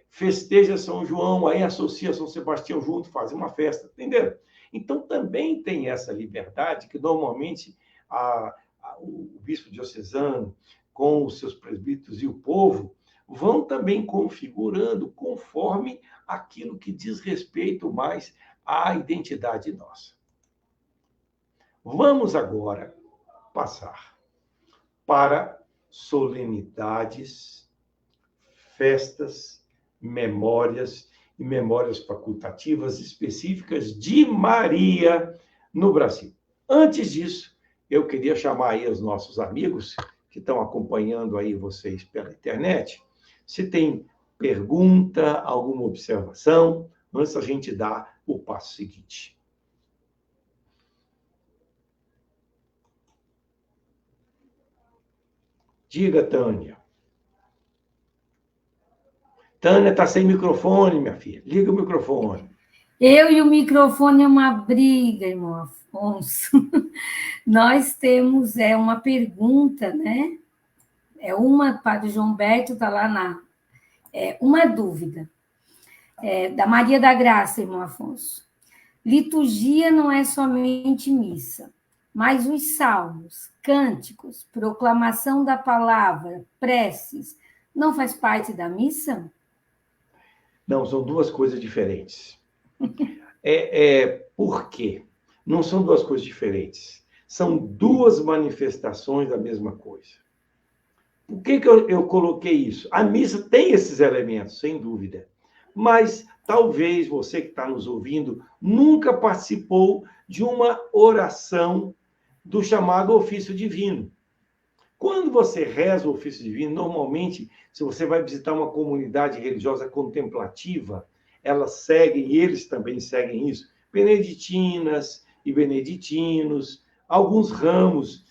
festeja São João, aí associa São Sebastião junto, faz uma festa, entendeu? Então, também tem essa liberdade que, normalmente, o bispo diocesano, com os seus presbíteros e o povo, vão também configurando conforme aquilo que diz respeito mais à identidade nossa. Vamos agora passar para solenidades, festas, memórias e memórias facultativas específicas de Maria no Brasil. Antes disso, eu queria chamar aí os nossos amigos que estão acompanhando aí vocês pela internet, se tem pergunta, alguma observação, antes a gente dar o passo seguinte. Diga, Tânia. Tânia está sem microfone, minha filha. Liga o microfone. Eu e o microfone é uma briga, irmão Afonso. Nós temos uma pergunta, né? Padre João Berto está lá uma dúvida. Da Maria da Graça, irmão Afonso. Liturgia não é somente missa, mas os salmos, cânticos, proclamação da palavra, preces, não faz parte da missa? Não, são duas coisas diferentes. Por quê? Não são duas coisas diferentes. São duas manifestações da mesma coisa. Por que eu coloquei isso? A missa tem esses elementos, sem dúvida. Mas talvez você que está nos ouvindo nunca participou de uma oração do chamado ofício divino. Quando você reza o ofício divino, normalmente, se você vai visitar uma comunidade religiosa contemplativa, elas seguem, e eles também seguem isso, beneditinas e beneditinos, alguns ramos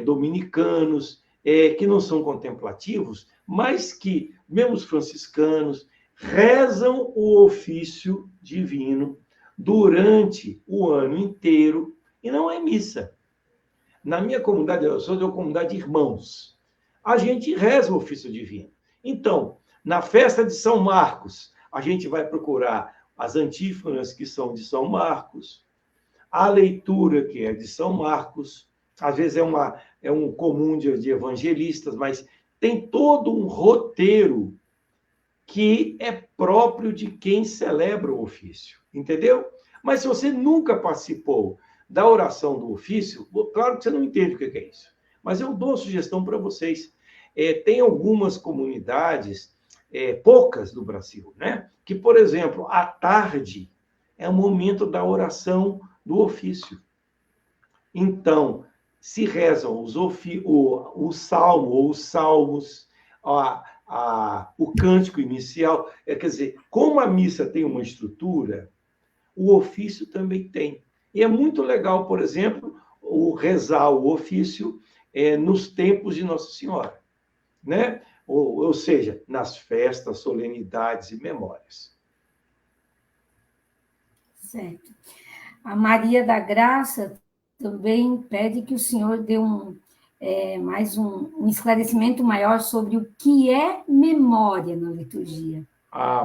dominicanos, que não são contemplativos, mas que, mesmo os franciscanos, rezam o ofício divino durante o ano inteiro, e não é missa. Na minha comunidade, eu sou de uma comunidade de irmãos, a gente reza o ofício divino. Então, na festa de São Marcos, a gente vai procurar as antífonas que são de São Marcos, a leitura que é de São Marcos, às vezes é um comum de evangelistas, mas tem todo um roteiro que é próprio de quem celebra o ofício, entendeu? Mas se você nunca participou da oração do ofício, claro que você não entende o que é isso, mas eu dou uma sugestão para vocês. tem algumas comunidades, poucas no Brasil, né? Que, por exemplo, à tarde é o momento da oração do ofício. Então, se rezam o salmo ou os salmos, o cântico inicial. Quer dizer, como a missa tem uma estrutura, o ofício também tem. E é muito legal, por exemplo, rezar o ofício nos tempos de Nossa Senhora, né? Ou seja, nas festas, solenidades e memórias. Certo. A Maria da Graça também pede que o senhor dê mais um esclarecimento maior sobre o que é memória na liturgia.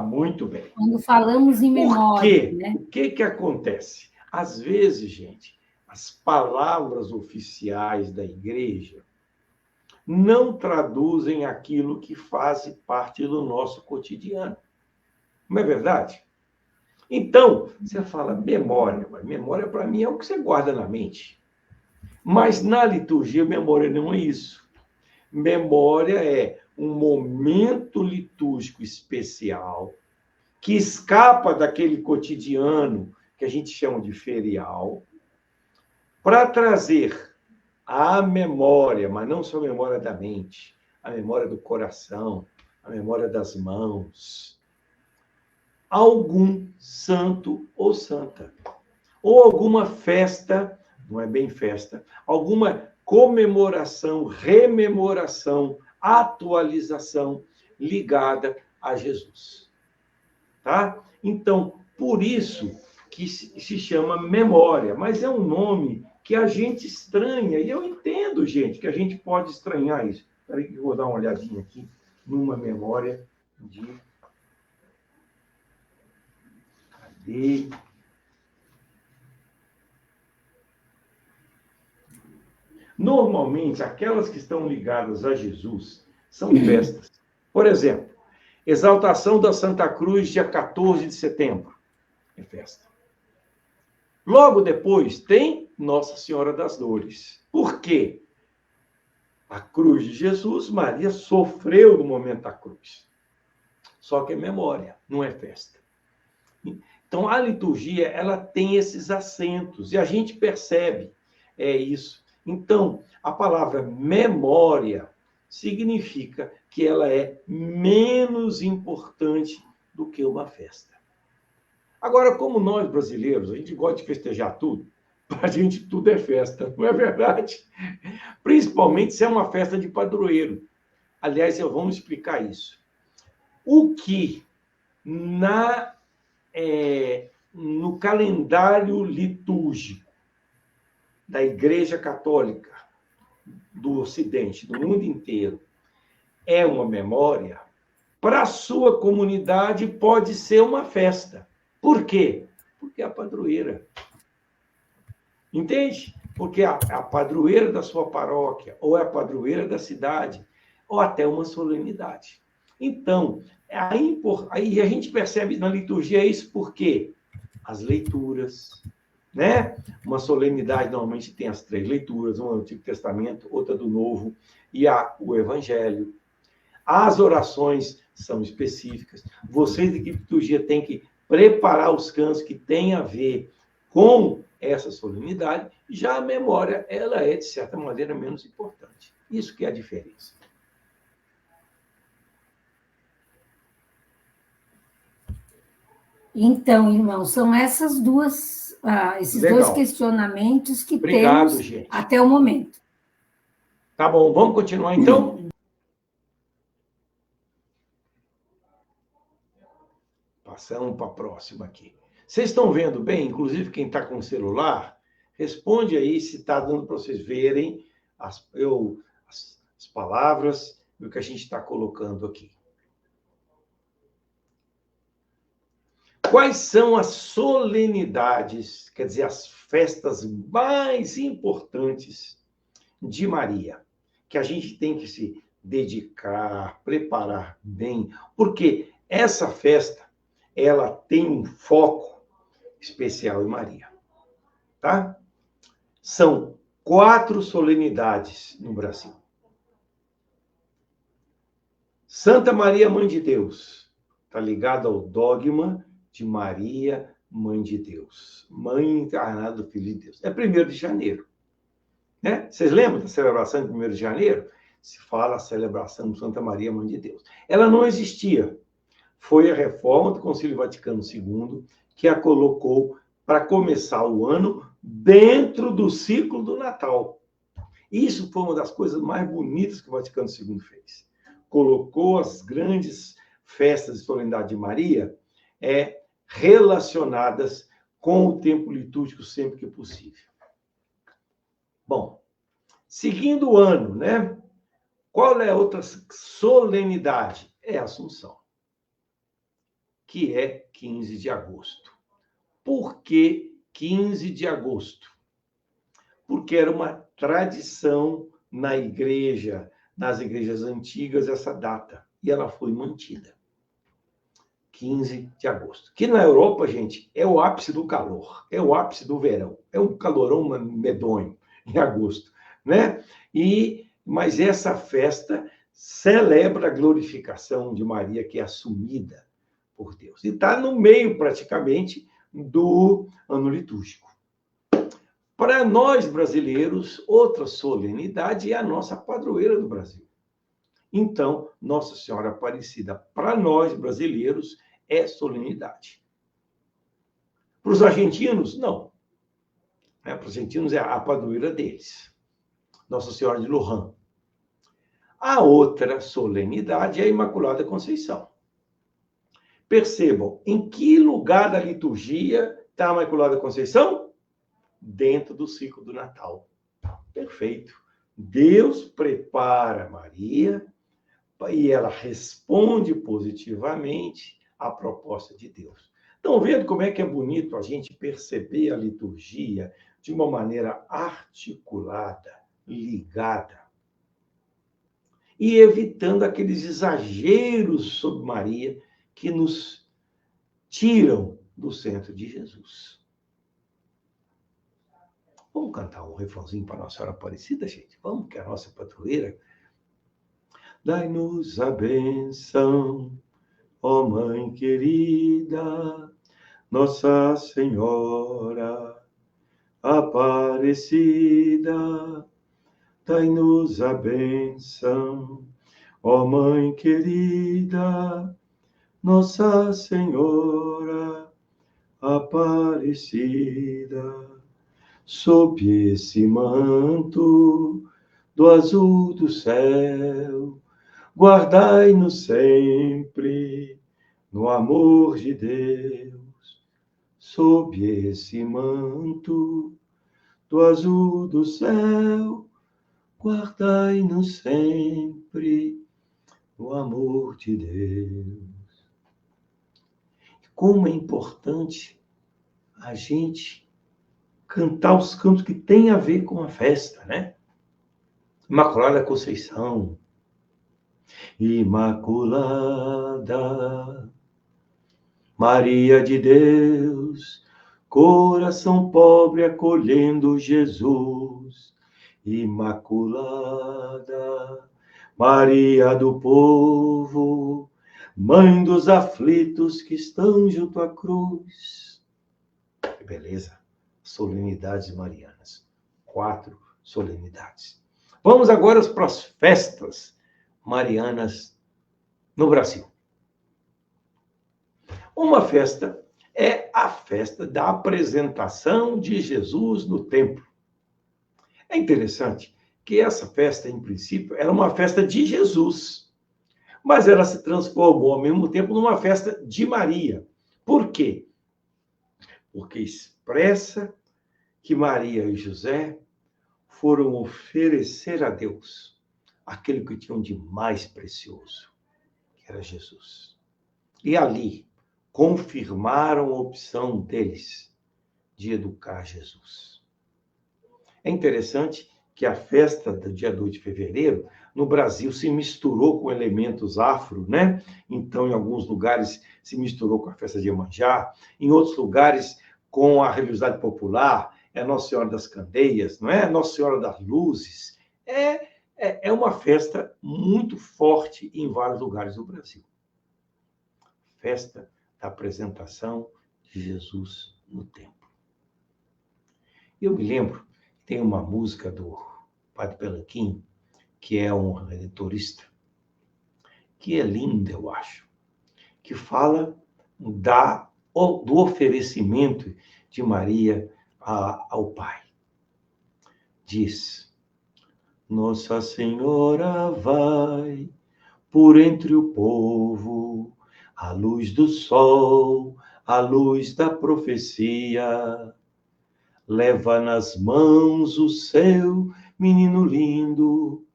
Muito bem. Quando falamos em memória, Por quê? né? O que acontece? Às vezes, gente, as palavras oficiais da igreja não traduzem aquilo que faz parte do nosso cotidiano. Não é verdade? Então, você fala memória, mas memória para mim é o que você guarda na mente. Mas na liturgia, memória não é isso. Memória é um momento litúrgico especial que escapa daquele cotidiano que a gente chama de ferial, para trazer a memória, mas não só a memória da mente, a memória do coração, a memória das mãos, algum santo ou santa, ou alguma festa, não é bem festa, alguma comemoração, rememoração, atualização ligada a Jesus. Tá? Então, por isso que se chama memória, mas é um nome que a gente estranha, e eu entendo, gente, que a gente pode estranhar isso. Espera aí que eu vou dar uma olhadinha aqui numa memória de... Cadê? Normalmente, aquelas que estão ligadas a Jesus são festas. Por exemplo, exaltação da Santa Cruz, dia 14 de setembro. É festa. Logo depois tem Nossa Senhora das Dores. Por quê? A cruz de Jesus, Maria sofreu no momento da cruz. Só que é memória, não é festa. Então, a liturgia, ela tem esses acentos, e a gente percebe isso. Então, a palavra memória significa que ela é menos importante do que uma festa. Agora, como nós brasileiros, a gente gosta de festejar tudo, para a gente tudo é festa, não é verdade? Principalmente se é uma festa de padroeiro. Aliás, vamos explicar isso. O que no calendário litúrgico da Igreja Católica do Ocidente, do mundo inteiro, é uma memória, para a sua comunidade pode ser uma festa. Por quê? Porque é a padroeira. Entende? Porque é a padroeira da sua paróquia, ou é a padroeira da cidade, ou até uma solenidade. Então, aí a gente percebe na liturgia isso porque as leituras, né? Uma solenidade normalmente tem as 3 leituras, uma do Antigo Testamento, outra do Novo, e o Evangelho. As orações são específicas. Vocês da equipe de liturgia têm que preparar os cantos que têm a ver com essa solenidade. Já a memória, ela é, de certa maneira, menos importante. Isso que é a diferença. Então, irmão, são esses dois questionamentos que temos gente. até o momento. Tá bom, vamos continuar então? Passamos para a próxima aqui. Vocês estão vendo bem? Inclusive, quem está com o celular, responde aí se está dando para vocês verem as palavras e o que a gente está colocando aqui. Quais são as solenidades, quer dizer, as festas mais importantes de Maria, que a gente tem que se dedicar, preparar bem, porque essa festa, ela tem um foco especial em Maria, tá? São 4 solenidades no Brasil. Santa Maria, Mãe de Deus, está ligado ao dogma de Maria, Mãe de Deus, Mãe encarnada do Filho de Deus. É 1º de janeiro. Né? Vocês lembram da celebração de 1º de janeiro? Se fala a celebração de Santa Maria, Mãe de Deus. Ela não existia. Foi a reforma do Concílio Vaticano II que a colocou para começar o ano dentro do ciclo do Natal. Isso foi uma das coisas mais bonitas que o Vaticano II fez. Colocou as grandes festas de solenidade de Maria relacionadas com o tempo litúrgico sempre que possível. Bom, seguindo o ano, né? Qual é a outra solenidade? É a Assunção, que é 15 de agosto. Por que 15 de agosto? Porque era uma tradição na igreja, nas igrejas antigas, essa data. E ela foi mantida. 15 de agosto. Que na Europa, gente, é o ápice do calor. É o ápice do verão. É um calorão medonho em agosto, né? Mas essa festa celebra a glorificação de Maria, que é assumida por Deus. E está no meio, praticamente, do ano litúrgico. Para nós, brasileiros, outra solenidade é a nossa padroeira do Brasil. Então, Nossa Senhora Aparecida, para nós, brasileiros, é solenidade. Para os argentinos, não. Para os argentinos é a padroeira deles. Nossa Senhora de Luján. A outra solenidade é a Imaculada Conceição. Percebam, em que lugar da liturgia está a Imaculada Conceição? Dentro do ciclo do Natal. Perfeito. Deus prepara Maria e ela responde positivamente à proposta de Deus. Estão vendo como é que é bonito a gente perceber a liturgia de uma maneira articulada, ligada, e evitando aqueles exageros sobre Maria que nos tiram do centro de Jesus. Vamos cantar um refrãozinho para Nossa Senhora Aparecida, gente? Vamos, que é a nossa padroeira. Dai-nos a bênção, ó Mãe querida, Nossa Senhora Aparecida. Dai-nos a bênção, ó Mãe querida, Nossa Senhora Aparecida. Sob esse manto do azul do céu, guardai-nos sempre no amor de Deus. Sob esse manto do azul do céu, guardai-nos sempre no amor de Deus. Como é importante a gente cantar os cantos que têm a ver com a festa, né? Imaculada Conceição. Imaculada, Maria de Deus, coração pobre acolhendo Jesus. Imaculada, Maria do povo, mãe dos aflitos que estão junto à cruz. Que beleza! Solenidades marianas. 4 solenidades. Vamos agora para as festas marianas no Brasil. Uma festa é a festa da apresentação de Jesus no templo. É interessante que essa festa, em princípio, era uma festa de Jesus, mas ela se transformou, ao mesmo tempo, numa festa de Maria. Por quê? Porque expressa que Maria e José foram oferecer a Deus aquilo que tinham de mais precioso, que era Jesus. E ali confirmaram a opção deles de educar Jesus. É interessante que a festa do dia 2 de fevereiro, no Brasil, se misturou com elementos afro, né? Então, em alguns lugares, se misturou com a festa de Iemanjá, em outros lugares, com a religiosidade popular, é Nossa Senhora das Candeias, não é? Nossa Senhora das Luzes. é uma festa muito forte em vários lugares do Brasil. Festa da apresentação de Jesus no templo. Eu me lembro, tem uma música do Padre Pelanquim, que é um redentorista, que é linda, eu acho, que fala do oferecimento de Maria ao Pai. Diz: Nossa Senhora vai por entre o povo, a luz do sol, a luz da profecia, leva nas mãos o seu menino lindo,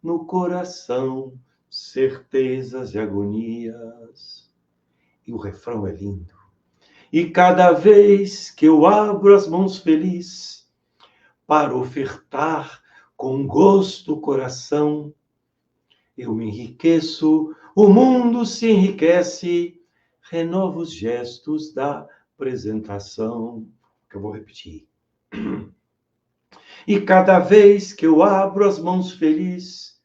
no coração certezas e agonias. E o refrão é lindo. E cada vez que eu abro as mãos feliz para ofertar com gosto o coração, eu me enriqueço, o mundo se enriquece, renovo os gestos da apresentação. Que eu vou repetir. E cada vez que eu abro as mãos feliz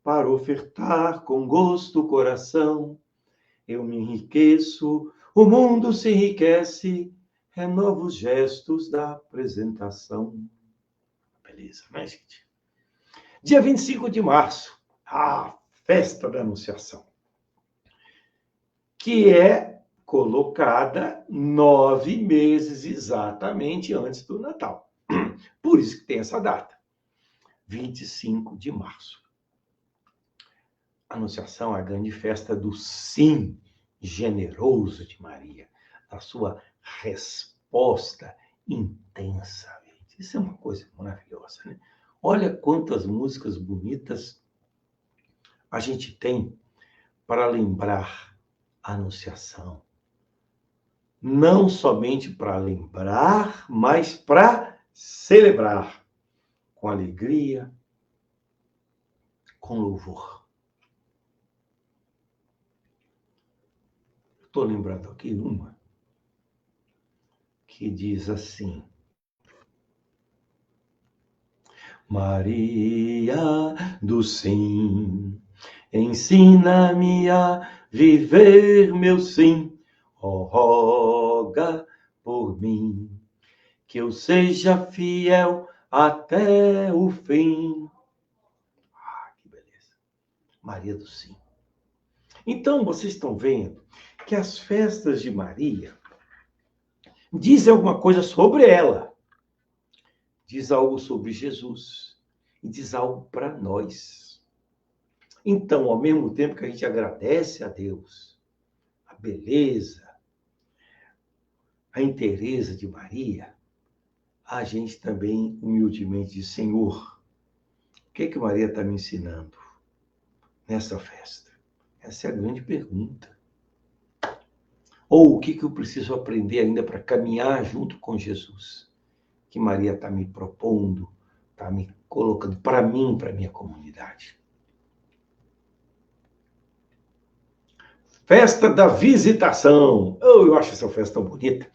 para ofertar com gosto o coração, eu me enriqueço, o mundo se enriquece, renovo os gestos da apresentação. Beleza, né, gente? Dia 25 de março, a festa da Anunciação, que é colocada 9 meses exatamente antes do Natal. Por isso que tem essa data, 25 de março. A Anunciação é a grande festa do sim generoso de Maria, a sua resposta intensa. Isso é uma coisa maravilhosa, né? Olha quantas músicas bonitas a gente tem para lembrar a Anunciação. Não somente para lembrar, mas para celebrar com alegria, com louvor. Estou lembrando aqui uma que diz assim: Maria do sim, ensina-me a viver meu sim, roga por mim, que eu seja fiel até o fim. Ah, que beleza. Maria do sim. Então, vocês estão vendo que as festas de Maria dizem alguma coisa sobre ela. Diz algo sobre Jesus. E diz algo para nós. Então, ao mesmo tempo que a gente agradece a Deus, a beleza, a inteireza de Maria, a gente também humildemente diz: Senhor, o que Maria está me ensinando nessa festa? Essa é a grande pergunta. Ou o que eu preciso aprender ainda para caminhar junto com Jesus? Que Maria está me propondo, está me colocando para mim, para a minha comunidade. Festa da Visitação. Eu acho essa festa tão bonita.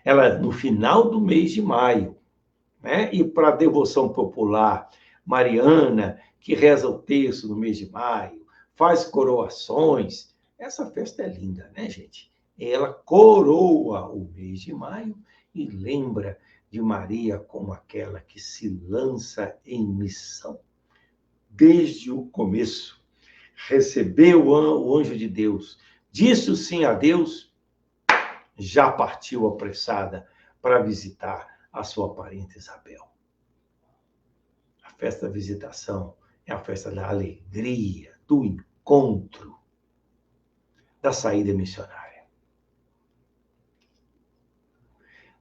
Ela é no final do mês de maio, né? E para a devoção popular mariana, que reza o terço no mês de maio, faz coroações. Essa festa é linda, né, gente? Ela coroa o mês de maio e lembra de Maria como aquela que se lança em missão. Desde o começo, recebeu o anjo de Deus, disse sim a Deus, já partiu apressada para visitar a sua parente Isabel. A festa da visitação é a festa da alegria, do encontro, da saída missionária.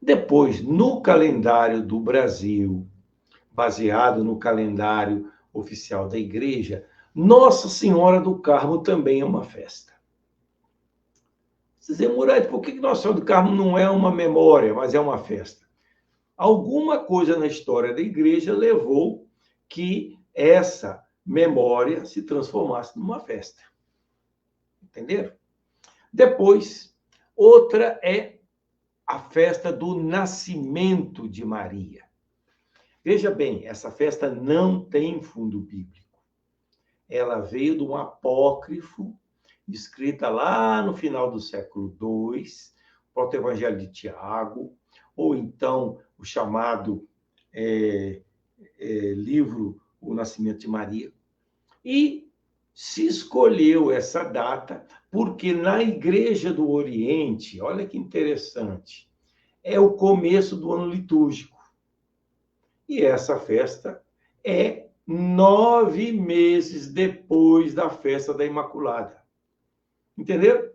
Depois, no calendário do Brasil, baseado no calendário oficial da Igreja, Nossa Senhora do Carmo também é uma festa. Você diz, Murad, por que Nossa Senhora do Carmo não é uma memória, mas é uma festa? Alguma coisa na história da Igreja levou que essa memória se transformasse numa festa. Entenderam? Depois, outra é a festa do nascimento de Maria. Veja bem, essa festa não tem fundo bíblico. ela veio de um apócrifo, escrita lá no final do século II, Proto-Evangelho de Tiago, ou então o chamado livro O Nascimento de Maria. E se escolheu essa data porque na Igreja do Oriente, olha que interessante, é o começo do ano litúrgico. E essa festa é 9 meses depois da festa da Imaculada. Entenderam?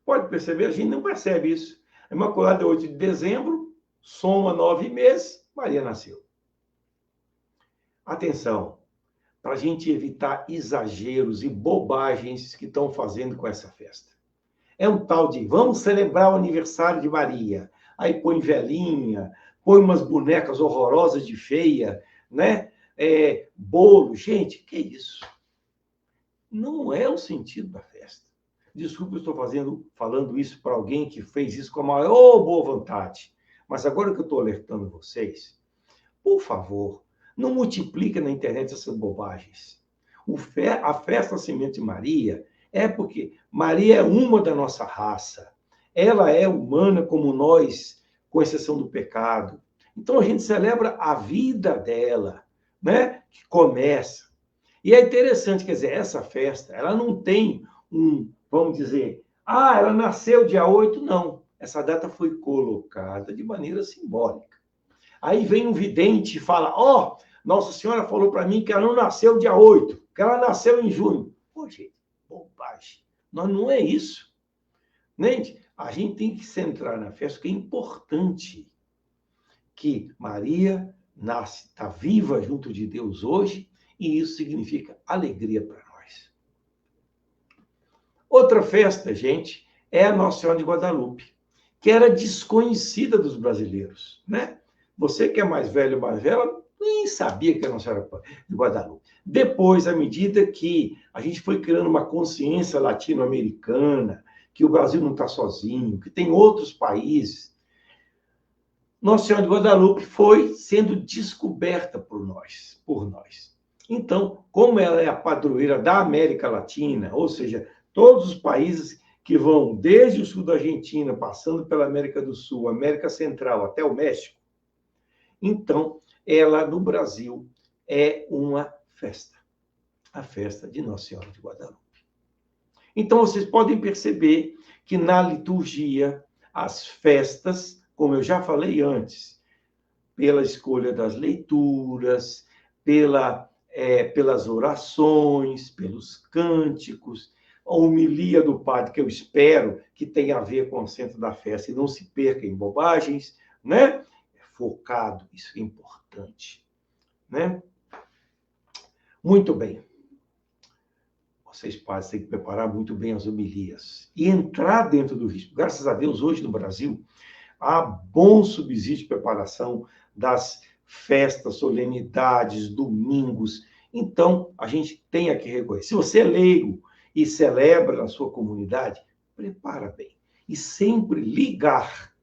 Pode perceber, a gente não percebe isso. A Imaculada é 8 de dezembro, soma 9 meses, Maria nasceu. Atenção, para a gente evitar exageros e bobagens que estão fazendo com essa festa. É um tal de, vamos celebrar o aniversário de Maria. Aí põe velhinha, põe umas bonecas horrorosas de feia, né? Bolo. Gente, que isso? Não é o sentido da festa. Desculpa, eu estou falando isso para alguém que fez isso com a maior boa vontade. Mas agora que eu estou alertando vocês, por favor, não multiplica na internet essas bobagens. A festa Nascimento de Maria é porque Maria é uma da nossa raça. Ela é humana como nós, com exceção do pecado. Então a gente celebra a vida dela, né? Que começa. E é interessante, quer dizer, essa festa, ela não tem vamos dizer, ela nasceu dia 8, não. Essa data foi colocada de maneira simbólica. Aí vem um vidente e fala, Nossa Senhora falou para mim que ela não nasceu dia 8, que ela nasceu em junho. Pô, gente, bobagem. Não é isso. Gente, a gente tem que centrar na festa, que é importante que Maria nasce, está viva junto de Deus hoje, e isso significa alegria para nós. Outra festa, gente, é a Nossa Senhora de Guadalupe, que era desconhecida dos brasileiros, né? Você que é mais velho, mais velha, nem sabia que era Nossa Senhora de Guadalupe. Depois, à medida que a gente foi criando uma consciência latino-americana, que o Brasil não está sozinho, que tem outros países, Nossa Senhora de Guadalupe foi sendo descoberta por nós. Então, como ela é a padroeira da América Latina, ou seja, todos os países que vão desde o sul da Argentina, passando pela América do Sul, América Central, até o México, então, ela no Brasil é uma festa. A festa de Nossa Senhora de Guadalupe. Então, vocês podem perceber que na liturgia, as festas, como eu já falei antes, pela escolha das leituras, pelas orações, pelos cânticos, a homilia do padre, que eu espero que tenha a ver com o centro da festa e não se perca em bobagens, né? Focado, isso é importante, né? Muito bem. Vocês, padres, têm que preparar muito bem as homilias e entrar dentro do risco. Graças a Deus, hoje no Brasil, há bom subsídio de preparação das festas, solenidades, domingos. Então, a gente tem que reconhecer. Se você é leigo e celebra na sua comunidade, prepara bem. E sempre ligar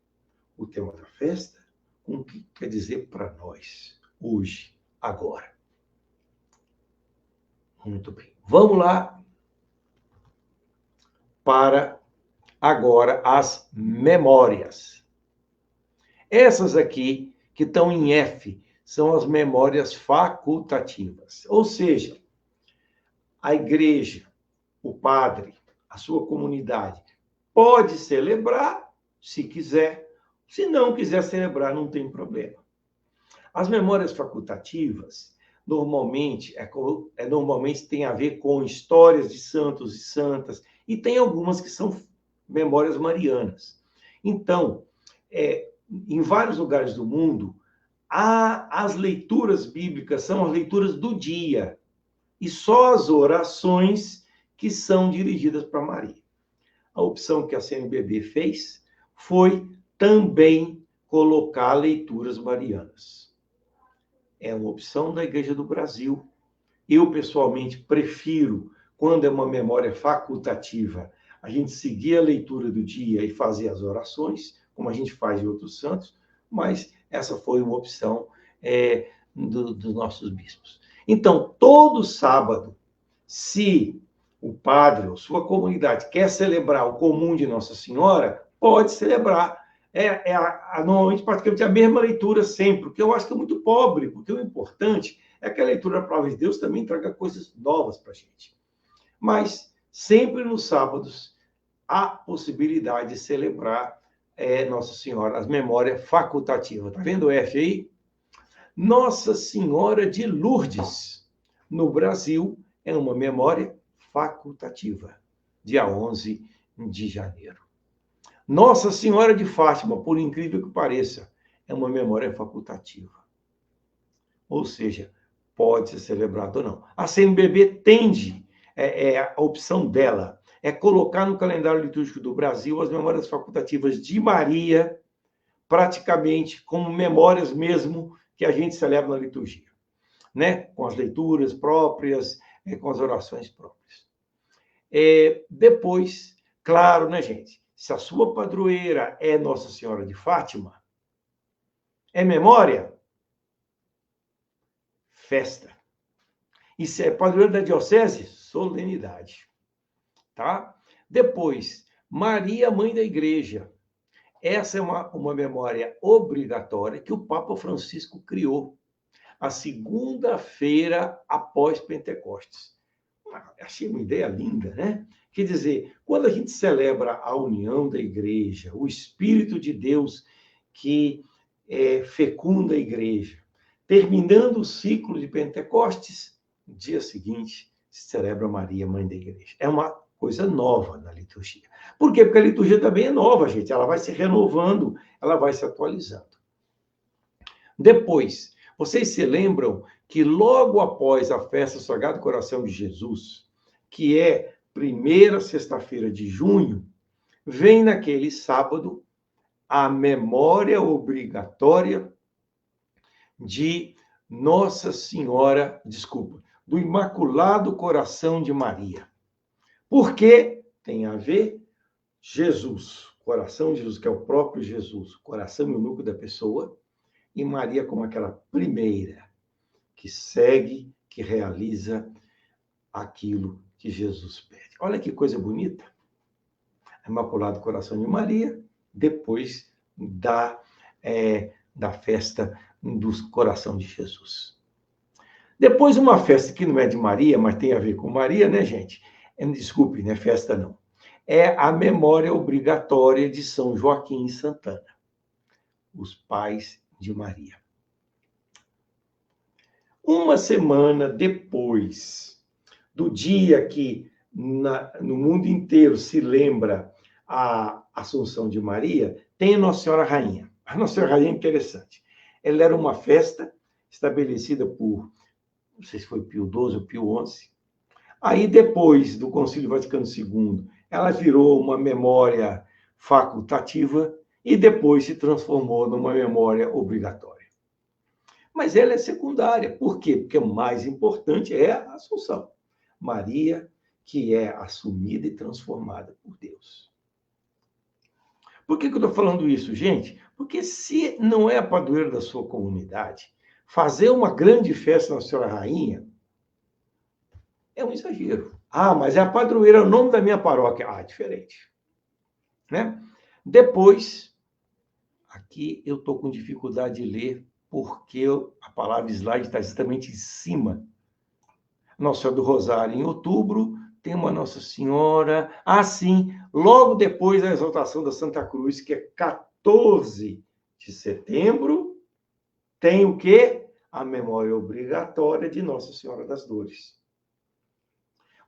o tema da festa com o que quer dizer para nós, hoje, agora. Muito bem. Vamos lá para agora as memórias. Essas aqui, que estão em F, são as memórias facultativas. Ou seja, a igreja, o padre, a sua comunidade, pode celebrar, se quiser. Se não quiser celebrar, não tem problema. As memórias facultativas, normalmente tem a ver com histórias de santos e santas, e tem algumas que são memórias marianas. Então, em vários lugares do mundo, as leituras bíblicas são as leituras do dia, e só as orações que são dirigidas para Maria. A opção que a CNBB fez foi também colocar leituras marianas. É uma opção da Igreja do Brasil. Eu, pessoalmente, prefiro, quando é uma memória facultativa, a gente seguir a leitura do dia e fazer as orações, como a gente faz em outros santos, mas essa foi uma opção dos nossos bispos. Então, todo sábado, Se o padre ou sua comunidade quer celebrar o comum de Nossa Senhora, pode celebrar. Normalmente, praticamente a mesma leitura sempre, porque eu acho que é muito pobre, porque o importante é que a leitura da palavra de Deus também traga coisas novas para a gente. Mas, sempre nos sábados, há possibilidade de celebrar Nossa Senhora, as memórias facultativas. Está vendo o F aí? Nossa Senhora de Lourdes, no Brasil, é uma memória facultativa, dia 11 de janeiro. Nossa Senhora de Fátima, por incrível que pareça, é uma memória facultativa. Ou seja, pode ser celebrado ou não. A CNBB tende, a opção dela, é colocar no calendário litúrgico do Brasil as memórias facultativas de Maria, praticamente como memórias mesmo que a gente celebra na liturgia, né? Com as leituras próprias, com as orações próprias. Depois, claro, né, gente? Se a sua padroeira é Nossa Senhora de Fátima, é memória? Festa. E se é padroeira da diocese? Solenidade. Tá? Depois, Maria, Mãe da Igreja. Essa é uma memória obrigatória que o Papa Francisco criou, a segunda-feira após Pentecostes. Achei uma ideia linda, né? Quer dizer, quando a gente celebra a união da igreja, o Espírito de Deus que fecunda a igreja, terminando o ciclo de Pentecostes, no dia seguinte se celebra Maria, Mãe da Igreja. É uma coisa nova na liturgia. Por quê? Porque a liturgia também é nova, gente. Ela vai se renovando, ela vai se atualizando. Depois, vocês se lembram que logo após a festa do Sagrado Coração de Jesus, que é primeira sexta-feira de junho, vem naquele sábado a memória obrigatória de Nossa Senhora, do Imaculado Coração de Maria. Por quê? Tem a ver Jesus, coração de Jesus, que é o próprio Jesus, coração e o núcleo da pessoa, e Maria como aquela primeira que segue, que realiza aquilo que Jesus pede. Olha que coisa bonita. Imaculado Coração de Maria, depois da festa do Coração de Jesus. Depois, uma festa que não é de Maria, mas tem a ver com Maria, né, gente? Desculpe, não é festa, não. É a memória obrigatória de São Joaquim e Santana, os pais de Maria. Uma semana depois do dia que no mundo inteiro se lembra a Assunção de Maria, tem a Nossa Senhora Rainha. A Nossa Senhora Rainha é interessante. Ela era uma festa estabelecida por, não sei se foi Pio XII ou Pio XI. Aí, depois do Concílio Vaticano II, ela virou uma memória facultativa e depois se transformou numa memória obrigatória. Mas ela é secundária. Por quê? Porque o mais importante é a Assunção. Maria, que é assumida e transformada por Deus. Por que eu estou falando isso, gente? Porque se não é a padroeira da sua comunidade, fazer uma grande festa na Senhora Rainha é um exagero. Ah, mas é a padroeira, é o nome da minha paróquia. Ah, diferente. Né? Depois, aqui eu estou com dificuldade de ler, porque a palavra slide está exatamente em cima. Nossa Senhora do Rosário, em outubro, tem uma Nossa Senhora. Ah, sim, logo depois da exaltação da Santa Cruz, que é 14 de setembro, tem o quê? A memória obrigatória de Nossa Senhora das Dores.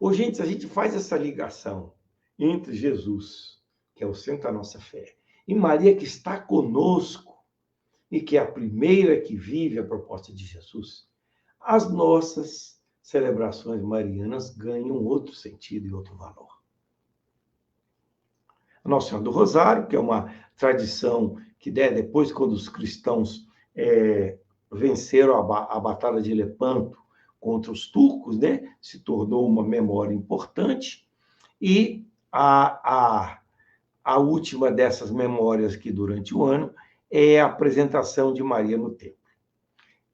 Ô, gente, se a gente faz essa ligação entre Jesus, que é o centro da nossa fé, e Maria, que está conosco, e que é a primeira que vive a proposta de Jesus, as nossas celebrações marianas ganham outro sentido e outro valor. A Nossa Senhora do Rosário, que é uma tradição que depois, quando os cristãos venceram a Batalha de Lepanto contra os turcos, né, se tornou uma memória importante, e a última dessas memórias que durante o ano é a apresentação de Maria no templo.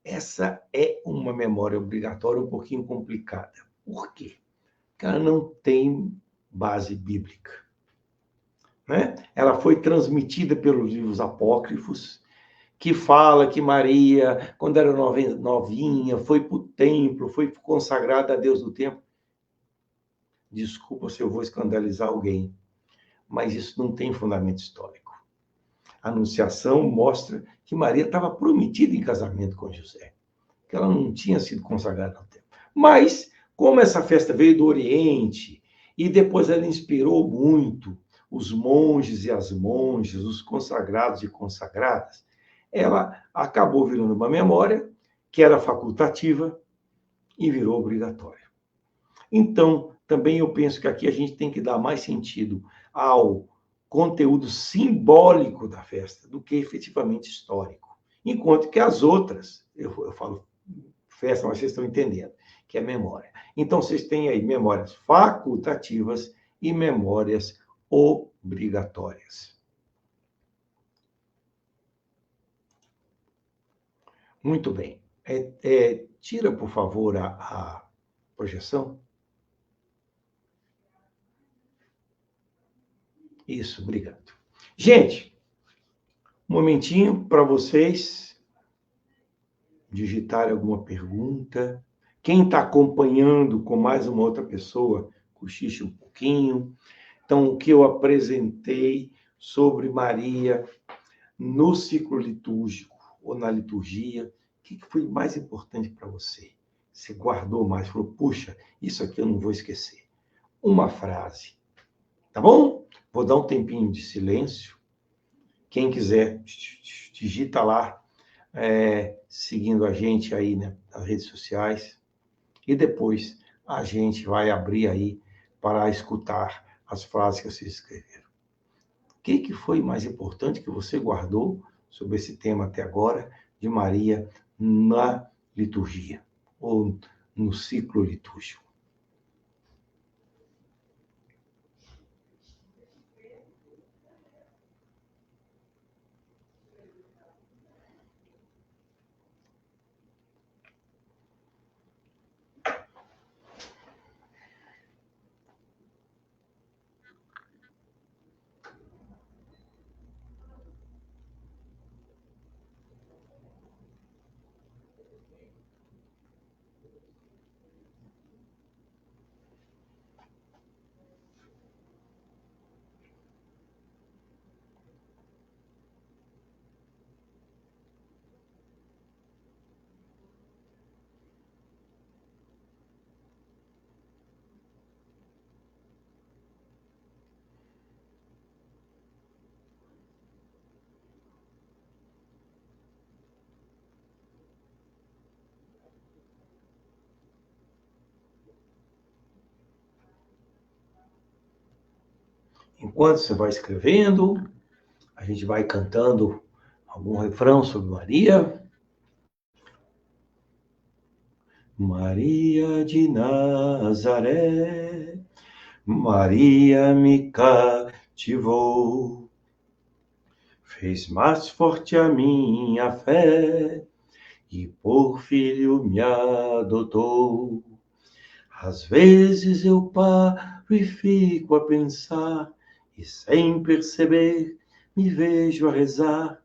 Essa é uma memória obrigatória um pouquinho complicada. Por quê? que ela não tem base bíblica, né? Ela foi transmitida pelos livros apócrifos, que fala que Maria, quando era novinha, foi para o templo, foi consagrada a Deus no templo. Desculpa se eu vou escandalizar alguém, mas isso não tem fundamento histórico. A Anunciação mostra que Maria estava prometida em casamento com José, que ela não tinha sido consagrada ao templo. Mas, como essa festa veio do Oriente, e depois ela inspirou muito os monges e as monjas, os consagrados e consagradas, ela acabou virando uma memória que era facultativa e virou obrigatória. Então, também eu penso que aqui a gente tem que dar mais sentido ao conteúdo simbólico da festa do que efetivamente histórico. Enquanto que as outras, eu falo festa, mas vocês estão entendendo, que é memória. Então, vocês têm aí memórias facultativas e memórias obrigatórias. Muito bem. Tira, por favor, a projeção. Isso, obrigado. Gente, um momentinho para vocês digitarem alguma pergunta. Quem está acompanhando com mais uma outra pessoa, cochiche um pouquinho. Então, o que eu apresentei sobre Maria no ciclo litúrgico ou na liturgia, o que foi mais importante para você? Você guardou mais, falou, puxa, isso aqui eu não vou esquecer. Uma frase, tá bom? Vou dar um tempinho de silêncio. Quem quiser, digita lá, seguindo a gente aí, né, nas redes sociais. E depois a gente vai abrir aí para escutar as frases que vocês escreveram. O que foi mais importante que você guardou sobre esse tema até agora de Maria na liturgia ou no ciclo litúrgico? Enquanto você vai escrevendo, a gente vai cantando algum refrão sobre Maria. Maria de Nazaré, Maria me cativou, fez mais forte a minha fé e por filho me adotou. Às vezes eu paro e fico a pensar e sem perceber me vejo a rezar.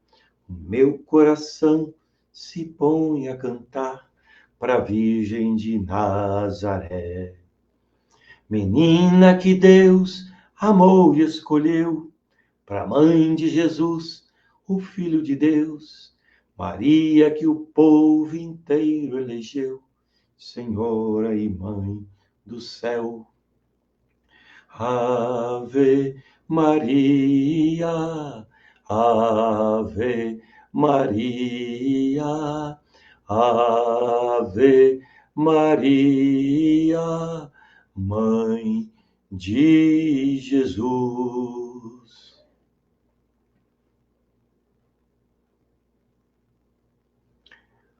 O meu coração se põe a cantar para a Virgem de Nazaré. Menina que Deus amou e escolheu para a mãe de Jesus, o Filho de Deus. Maria que o povo inteiro elegeu, Senhora e Mãe do céu. Ave Maria, Ave Maria, Ave Maria, Mãe de Jesus.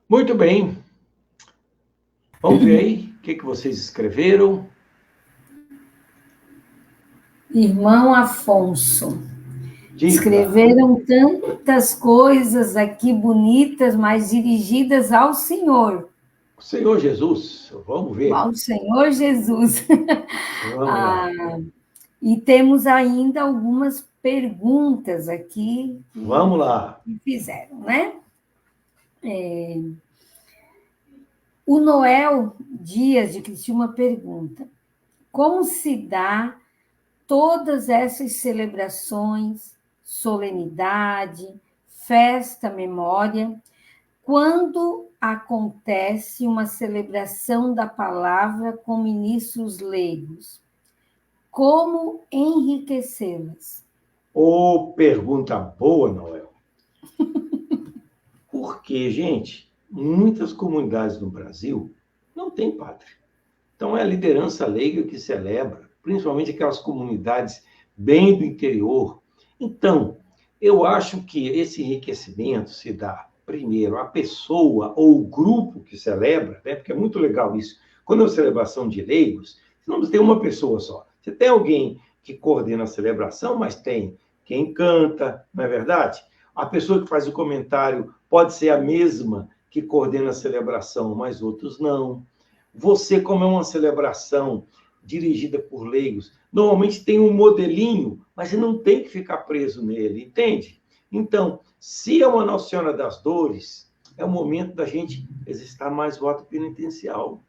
Muito bem. Vamos ver aí o que vocês escreveram. Irmão Afonso, Diga. Escreveram tantas coisas aqui bonitas, mas dirigidas ao Senhor. Senhor Jesus, vamos ver. Ao Senhor Jesus. Vamos lá. E temos ainda algumas perguntas aqui Vamos lá. que fizeram, né? O Noel Dias de Cristina pergunta: como se dá todas essas celebrações, solenidade, festa, memória, quando acontece uma celebração da palavra com ministros leigos? Como enriquecê-las? Ô, pergunta boa, Noel. Porque, gente, muitas comunidades no Brasil não têm padre. Então, é a liderança leiga que celebra, principalmente aquelas comunidades bem do interior. Então, eu acho que esse enriquecimento se dá, primeiro, à pessoa ou o grupo que celebra, né? Porque é muito legal isso. Quando é uma celebração de leigos, você não precisa ter uma pessoa só. Você tem alguém que coordena a celebração, mas tem quem canta, não é verdade? A pessoa que faz o comentário pode ser a mesma que coordena a celebração, mas outros não. Você, como é uma celebração dirigida por leigos, normalmente tem um modelinho, mas você não tem que ficar preso nele, entende? Então, se é uma Nossa Senhora das Dores, é o momento da gente exercitar mais voto penitencial,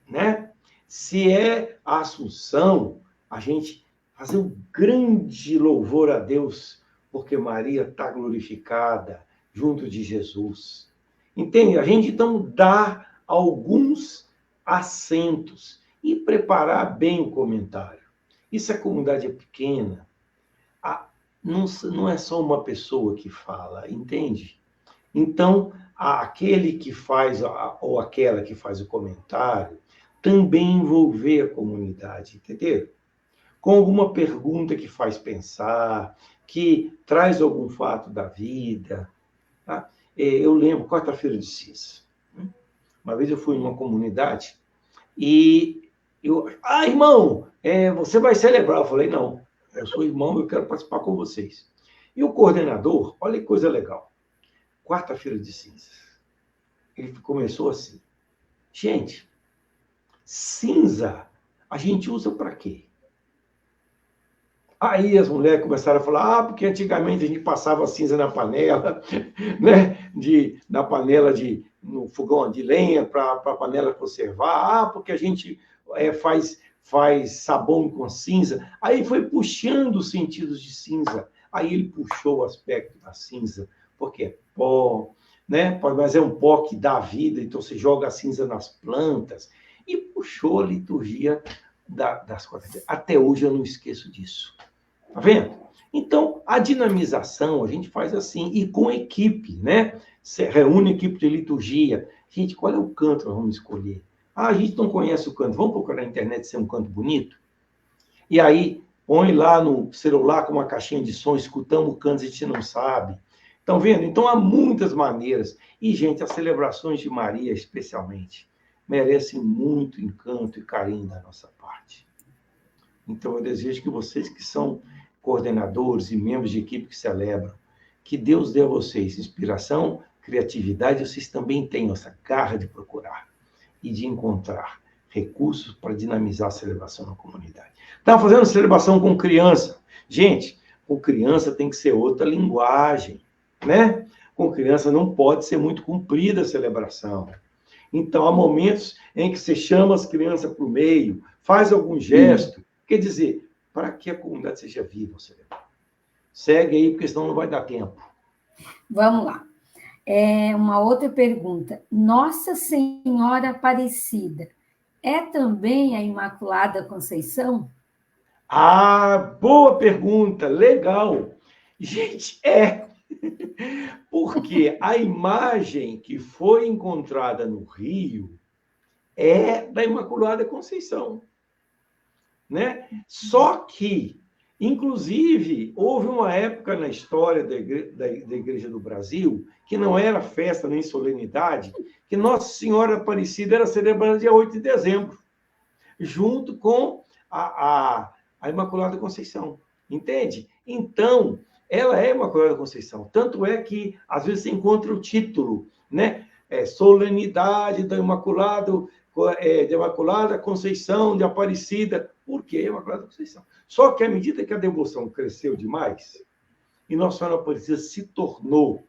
né? Se é a Assunção, a gente fazer um grande louvor a Deus, porque Maria está glorificada junto de Jesus. Entende? A gente, então, dá alguns assentos e preparar bem o comentário. E se a comunidade é pequena, não é só uma pessoa que fala, entende? Então, aquele que faz, ou aquela que faz o comentário, também envolver a comunidade, entendeu? Com alguma pergunta que faz pensar, que traz algum fato da vida. Tá? Eu lembro, quarta-feira de cinza. Uma vez eu fui em uma comunidade e irmão, você vai celebrar? Eu falei, não, eu sou irmão, eu quero participar com vocês. E o coordenador, olha que coisa legal. Quarta-feira de cinzas. Ele começou assim. Gente, cinza a gente usa para quê? Aí as mulheres começaram a falar, porque antigamente a gente passava cinza na panela, né? Na panela no fogão de lenha, para a panela conservar. Porque a gente faz sabão com cinza. Aí foi puxando os sentidos de cinza. Aí ele puxou o aspecto da cinza, porque é pó, né? Mas é um pó que dá vida, então você joga a cinza nas plantas. E puxou a liturgia das coisas. Até hoje eu não esqueço disso. Tá vendo? Então, a dinamização a gente faz assim, e com equipe, né? Você reúne a equipe de liturgia. Gente, qual é o canto que nós vamos escolher? A gente não conhece o canto. Vamos procurar na internet ser um canto bonito? E aí, põe lá no celular com uma caixinha de som, escutamos o canto, a gente não sabe. Estão vendo? Então, há muitas maneiras. E, gente, as celebrações de Maria, especialmente, merecem muito encanto e carinho da nossa parte. Então, eu desejo que vocês que são coordenadores e membros de equipe que celebram, que Deus dê a vocês inspiração, criatividade, vocês também tenham essa garra de procurar e de encontrar recursos para dinamizar a celebração na comunidade. Estava fazendo celebração com criança. Gente, com criança tem que ser outra linguagem, né? Com criança não pode ser muito comprida a celebração. Então, há momentos em que você chama as crianças para o meio, faz algum gesto, quer dizer, para que a comunidade seja viva, celebrar. Segue aí, porque senão não vai dar tempo. Vamos lá. Uma outra pergunta. Nossa Senhora Aparecida é também a Imaculada Conceição? Boa pergunta, legal. Gente, porque a imagem que foi encontrada no Rio é da Imaculada Conceição, né? Só que, inclusive, houve uma época na história da Igreja do Brasil que não era festa nem solenidade, que Nossa Senhora Aparecida era celebrada dia 8 de dezembro, junto com a Imaculada Conceição, entende? Então, ela é Imaculada Conceição. Tanto é que, às vezes, você encontra o título, né? solenidade da Imaculada Conceição de Aparecida. Por que Imaculada Conceição? Só que à medida que a devoção cresceu demais, e Nossa Senhora Aparecida se tornou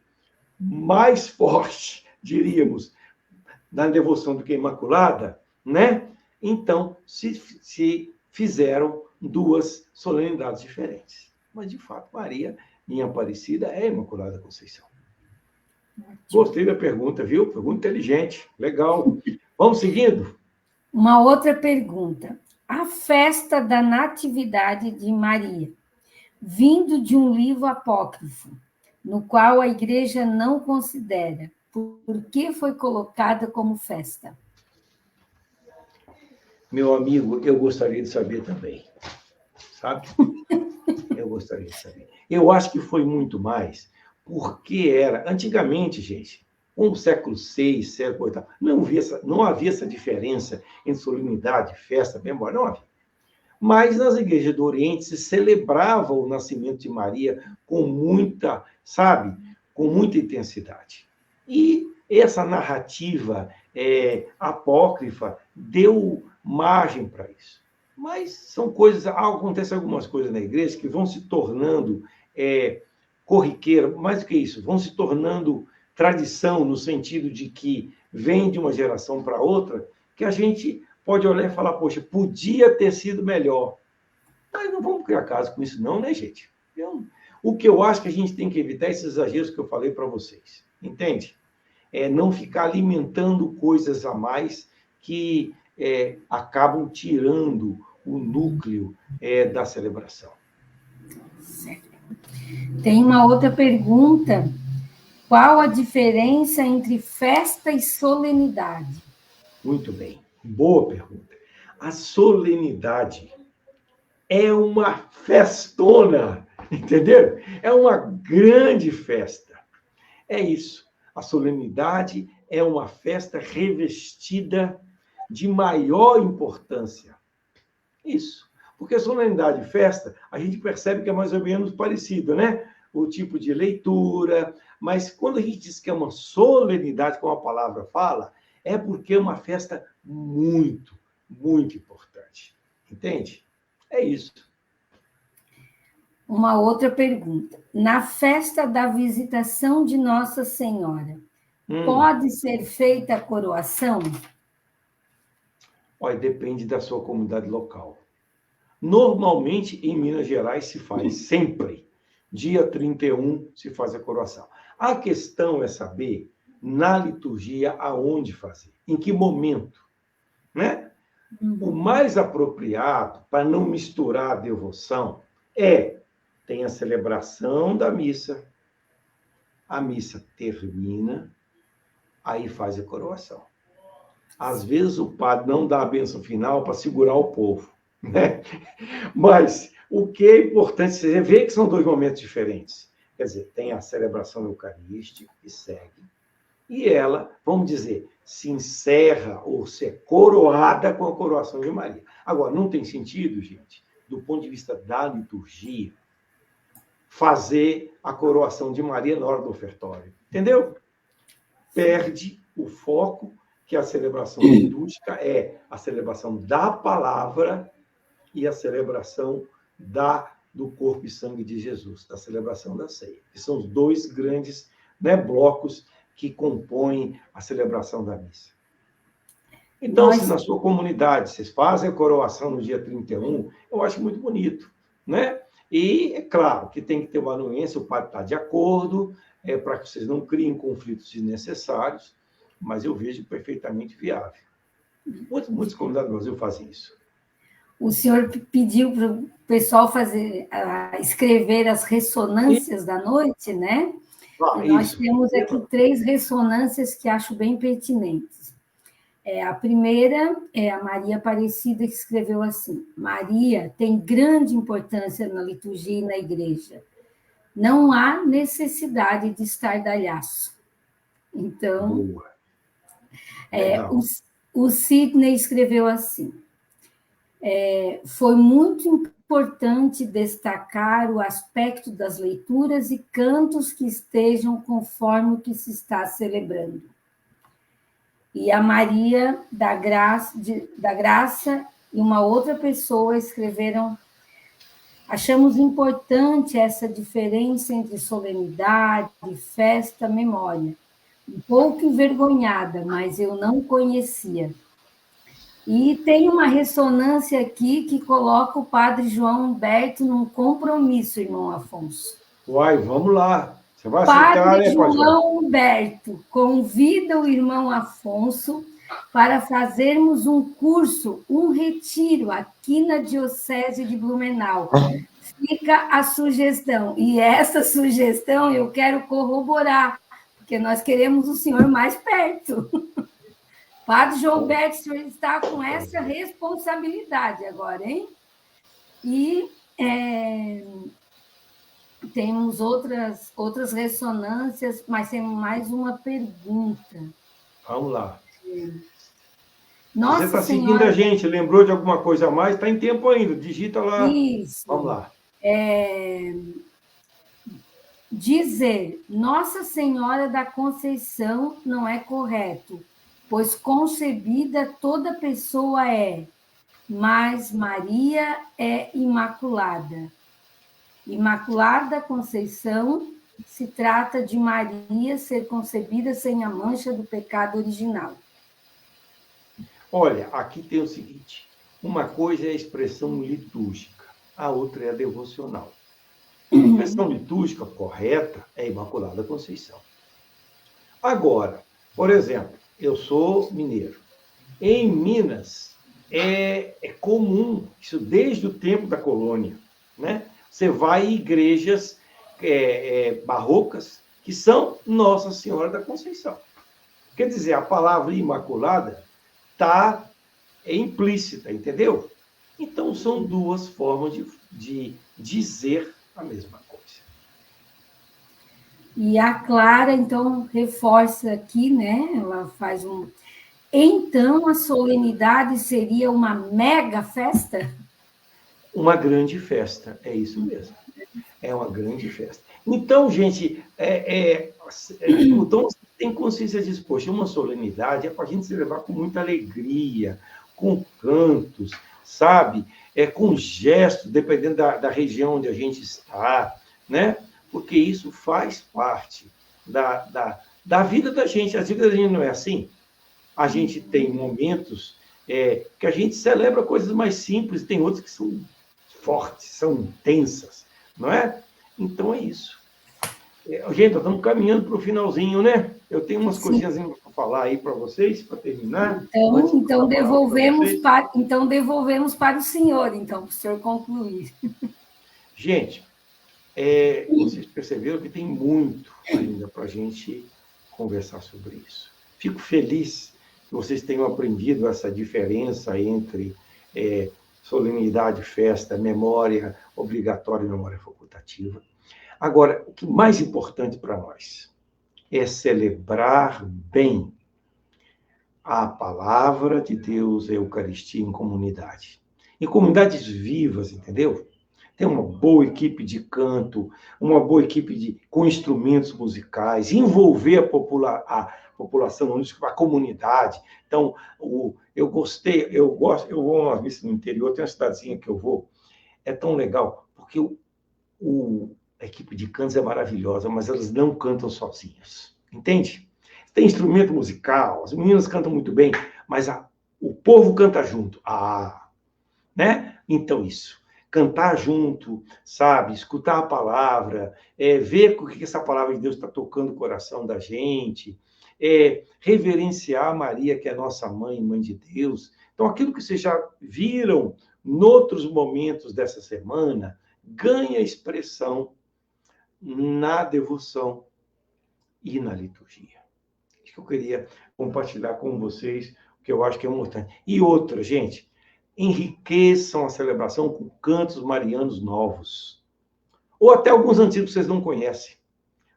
mais forte, diríamos, na devoção do que a Imaculada, né? Então, se fizeram duas solenidades diferentes. Mas, de fato, Maria, em Aparecida, é Imaculada Conceição. Gostei da pergunta, viu? Pergunta inteligente. Legal. Vamos seguindo? Uma outra pergunta. A festa da Natividade de Maria, vindo de um livro apócrifo, no qual a Igreja não considera, por que foi colocada como festa? Meu amigo, eu gostaria de saber também. Sabe? Eu gostaria de saber. Eu acho que foi muito mais porque era... Antigamente, gente, no século VI, século VIII, não havia essa diferença entre solenidade, festa, memória, não havia. Mas nas igrejas do Oriente se celebrava o nascimento de Maria com muita, sabe, com muita intensidade. E essa narrativa apócrifa deu margem para isso. Mas são coisas, acontecem algumas coisas na igreja que vão se tornando corriqueira, mais do que isso, vão se tornando tradição no sentido de que vem de uma geração para outra, que a gente pode olhar e falar, poxa, podia ter sido melhor. Mas não vamos criar caso com isso não, né, gente? O que eu acho que a gente tem que evitar é esses exageros que eu falei para vocês. Entende? Não ficar alimentando coisas a mais que acabam tirando o núcleo da celebração. Certo. Tem uma outra pergunta. Qual a diferença entre festa e solenidade? Muito bem. Boa pergunta. A solenidade é uma festona, entendeu? É uma grande festa. É isso. A solenidade é uma festa revestida de maior importância. Isso. Porque solenidade e festa, a gente percebe que é mais ou menos parecido, né? O tipo de leitura, mas quando a gente diz que é uma solenidade, como a palavra fala, é porque é uma festa muito, muito importante. Entende? É isso. Uma outra pergunta. Na festa da visitação de Nossa Senhora, pode ser feita a coroação? Olha, depende da sua comunidade local. Normalmente, em Minas Gerais, se faz sempre. Dia 31 se faz a coroação. A questão é saber, na liturgia, aonde fazer, em que momento, né? O mais apropriado, para não misturar a devoção, tem a celebração da missa, a missa termina, aí faz a coroação. Às vezes o padre não dá a bênção final para segurar o povo, né? Mas o que é importante, você vê que são dois momentos diferentes. Quer dizer, tem a celebração eucarística que segue, e ela, vamos dizer, se encerra ou se é coroada com a coroação de Maria. Agora, não tem sentido, gente, do ponto de vista da liturgia, fazer a coroação de Maria na hora do ofertório. Entendeu? Perde o foco, que a celebração litúrgica é a celebração da palavra e a celebração do corpo e sangue de Jesus, da celebração da ceia. Que são os dois grandes, né, blocos que compõem a celebração da missa. Então, se na sua comunidade vocês fazem a coroação no dia 31, eu acho muito bonito, né? E é claro que tem que ter uma anuência, o padre está de acordo, para que vocês não criem conflitos desnecessários, mas eu vejo perfeitamente viável. Muitas comunidades do Brasil fazem isso. O senhor pediu para o pessoal escrever as ressonâncias da noite, né? E nós temos aqui 3 ressonâncias que acho bem pertinentes. A primeira é a Maria Aparecida, que escreveu assim: Maria tem grande importância na liturgia e na igreja. Não há necessidade de estardalhaço. Então, o Sidney escreveu assim: foi muito importante destacar o aspecto das leituras e cantos que estejam conforme o que se está celebrando. E a Maria da Graça e uma outra pessoa escreveram: achamos importante essa diferença entre solenidade, festa, memória. Um pouco envergonhada, mas eu não conhecia. E tem uma ressonância aqui que coloca o padre João Humberto num compromisso, irmão Afonso. Uai, vamos lá. Você vai aceitar, Padre né, Padre? João Humberto convida o irmão Afonso para fazermos um curso, um retiro aqui na Diocese de Blumenau. Fica a sugestão. E essa sugestão eu quero corroborar, porque nós queremos o senhor mais perto. Padre João Humberto, o senhor está com essa responsabilidade agora, hein? E temos outras ressonâncias, mas temos mais uma pergunta. Vamos lá. Nossa Você está Senhora... seguindo a gente, lembrou de alguma coisa a mais? Está em tempo ainda, digita lá. Isso. Vamos lá. Dizer Nossa Senhora da Conceição não é correto, pois concebida toda pessoa é, mas Maria é imaculada. Imaculada Conceição se trata de Maria ser concebida sem a mancha do pecado original. Olha, aqui tem o seguinte: uma coisa é a expressão litúrgica, a outra é a devocional. A expressão litúrgica correta é Imaculada Conceição. Agora, por exemplo, eu sou mineiro. Em Minas, é comum, isso desde o tempo da colônia, né? Você vai em igrejas barrocas que são Nossa Senhora da Conceição. Quer dizer, a palavra Imaculada está implícita, entendeu? Então, são duas formas de dizer a mesma coisa. E a Clara, então, reforça aqui, né? Ela faz um... Então, a solenidade seria uma mega festa? Uma grande festa, é isso mesmo. É uma grande festa. Então, gente, então, tem consciência disso. Poxa, uma solenidade é para a gente se levar com muita alegria, com cantos, sabe? Com gestos, dependendo da região onde a gente está, né? Porque isso faz parte da vida da gente. A vida da gente não é assim. A gente tem momentos que a gente celebra coisas mais simples, tem outros que são fortes, são intensas, não é? Então é isso. Gente, nós estamos caminhando para o finalzinho, né? Eu tenho umas coisinhas para falar aí para vocês, para terminar. Então devolvemos para o senhor, então, para o senhor concluir. Gente, vocês perceberam que tem muito ainda para a gente conversar sobre isso. Fico feliz que vocês tenham aprendido essa diferença entre solenidade, festa, memória obrigatória e memória facultativa. Agora, o que mais importante para nós é celebrar bem a palavra de Deus, a Eucaristia em comunidade. Em comunidades vivas, entendeu? Tem uma boa equipe de canto, uma boa equipe com instrumentos musicais, envolver a população, a comunidade. Então, eu vou a uma missa no interior, tem uma cidadezinha que eu vou, é tão legal, porque a equipe de cantos é maravilhosa, mas elas não cantam sozinhas, entende? Tem instrumento musical, as meninas cantam muito bem, mas o povo canta junto. Né? Então, isso. Cantar junto, sabe? Escutar a palavra, ver o que essa palavra de Deus está tocando o coração da gente, reverenciar Maria, que é nossa mãe, mãe de Deus. Então, aquilo que vocês já viram noutros momentos dessa semana, ganha expressão na devoção e na liturgia. Isso que eu queria compartilhar com vocês, que eu acho que é importante. E outra, gente, enriqueçam a celebração com cantos marianos novos. Ou até alguns antigos que vocês não conhecem.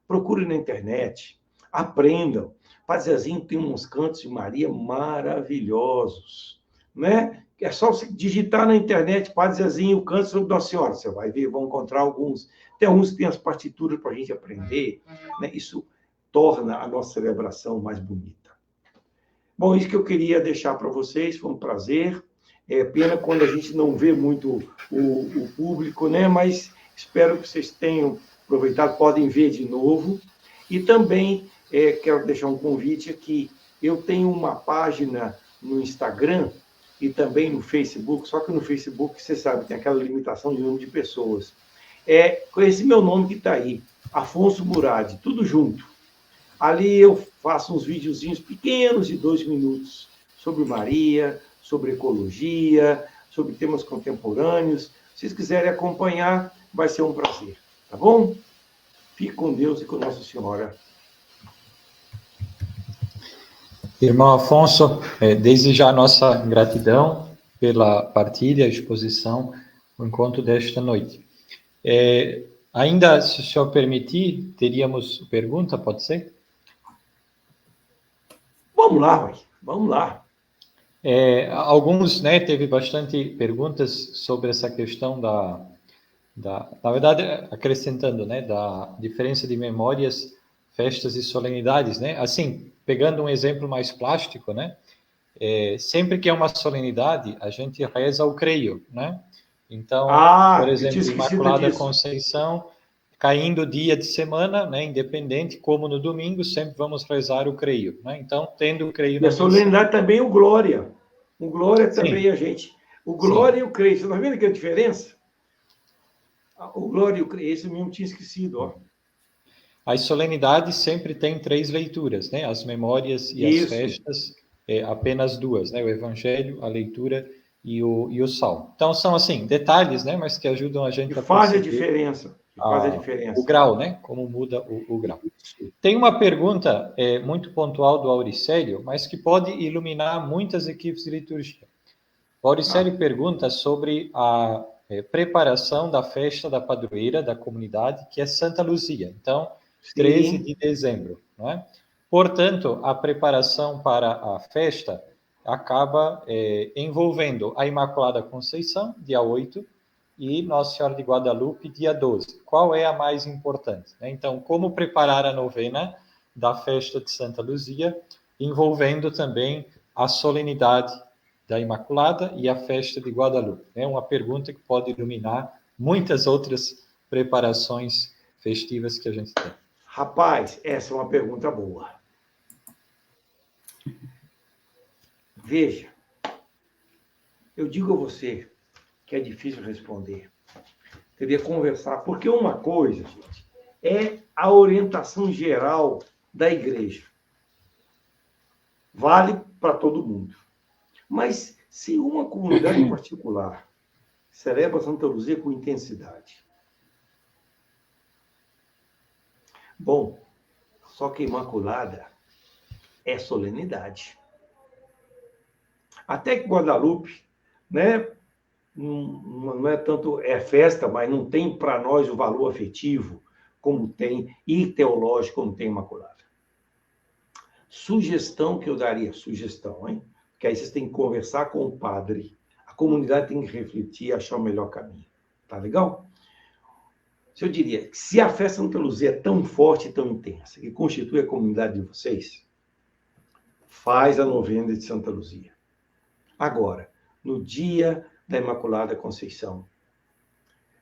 Procurem na internet, aprendam. Padre Zezinho tem uns cantos de Maria maravilhosos, né? É só você digitar na internet Padre Zezinho, canto sobre Nossa Senhora. Você vai ver, vão encontrar alguns. Tem alguns que tem as partituras para a gente aprender, né? Isso torna a nossa celebração mais bonita. Bom, isso que eu queria deixar para vocês, foi um prazer. É pena quando a gente não vê muito o público, né? Mas espero que vocês tenham aproveitado, podem ver de novo. E também quero deixar um convite aqui. Eu tenho uma página no Instagram e também no Facebook, só que no Facebook, você sabe, tem aquela limitação de número de pessoas. Com esse meu nome que está aí, Afonso Murad, tudo junto. Ali eu faço uns videozinhos pequenos de 2 minutos sobre Maria, sobre ecologia, sobre temas contemporâneos. Se vocês quiserem acompanhar, vai ser um prazer, tá bom? Fique com Deus e com Nossa Senhora. Irmão Afonso, desde já nossa gratidão pela partilha, exposição, o encontro desta noite. Ainda, se o senhor permitir, teríamos pergunta, pode ser? Vamos lá, mãe. Vamos lá. Alguns, né, teve bastante perguntas sobre essa questão na verdade, acrescentando, né, da diferença de memórias, festas e solenidades, né? Assim, pegando um exemplo mais plástico, né? Sempre que é uma solenidade, a gente reza o creio, né? Então, por exemplo, Imaculada Conceição, caindo dia de semana, né, independente, como no domingo, sempre vamos rezar o creio, né? Então, tendo o creio na missa. E a solenidade também o Glória. O Glória também, Sim. A gente. O Glória Sim. E o creio. Você está vendo que é a diferença? O Glória e o creio, esse eu mesmo tinha esquecido, ó. As solenidades sempre têm 3 leituras, né? As memórias e as festas, apenas 2, né? O Evangelho, a leitura e o Salmo. Então, são, assim, detalhes, né? Mas que ajudam a gente a faz a diferença. O grau, né? Como muda o grau. Tem uma pergunta muito pontual do Auricélio, mas que pode iluminar muitas equipes de liturgia. O Auricélio pergunta sobre a preparação da festa da padroeira da comunidade, que é Santa Luzia. Então, 13 de dezembro, né? Portanto, a preparação para a festa acaba envolvendo a Imaculada Conceição, dia 8, e Nossa Senhora de Guadalupe, dia 12. Qual é a mais importante? Então, como preparar a novena da festa de Santa Luzia, envolvendo também a solenidade da Imaculada e a festa de Guadalupe? É uma pergunta que pode iluminar muitas outras preparações festivas que a gente tem. Rapaz, essa é uma pergunta boa. Veja, eu digo a você que é difícil responder. Teria que conversar, porque uma coisa, gente, é a orientação geral da igreja. Vale para todo mundo. Mas se uma comunidade em particular celebra Santa Luzia com intensidade, bom, só que Imaculada é solenidade. Até que Guadalupe, né, não é tanto, é festa, mas não tem para nós o valor afetivo como tem, e teológico como tem Imaculada. Sugestão que eu daria, hein? Porque aí vocês têm que conversar com o padre. A comunidade tem que refletir e achar o melhor caminho. Tá legal? Eu diria que se a festa Santa Luzia é tão forte e tão intensa, que constitui a comunidade de vocês, faz a novena de Santa Luzia. Agora, no dia da Imaculada Conceição,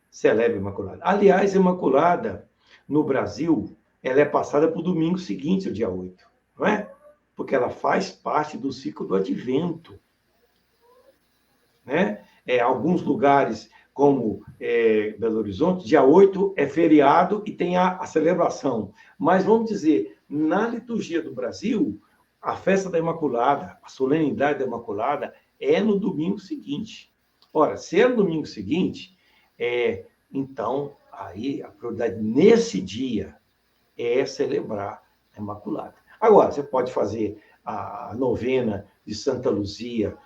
celebre a Imaculada. Aliás, a Imaculada, no Brasil, ela é passada para o domingo seguinte, o dia 8, não é? Porque ela faz parte do ciclo do Advento. Né? Alguns lugares, como Belo Horizonte, dia 8 é feriado e tem a celebração. Mas, vamos dizer, na liturgia do Brasil, a festa da Imaculada, a solenidade da Imaculada, é no domingo seguinte. Ora, se é no domingo seguinte, então, aí a prioridade nesse dia é celebrar a Imaculada. Agora, você pode fazer a novena de Santa Luzia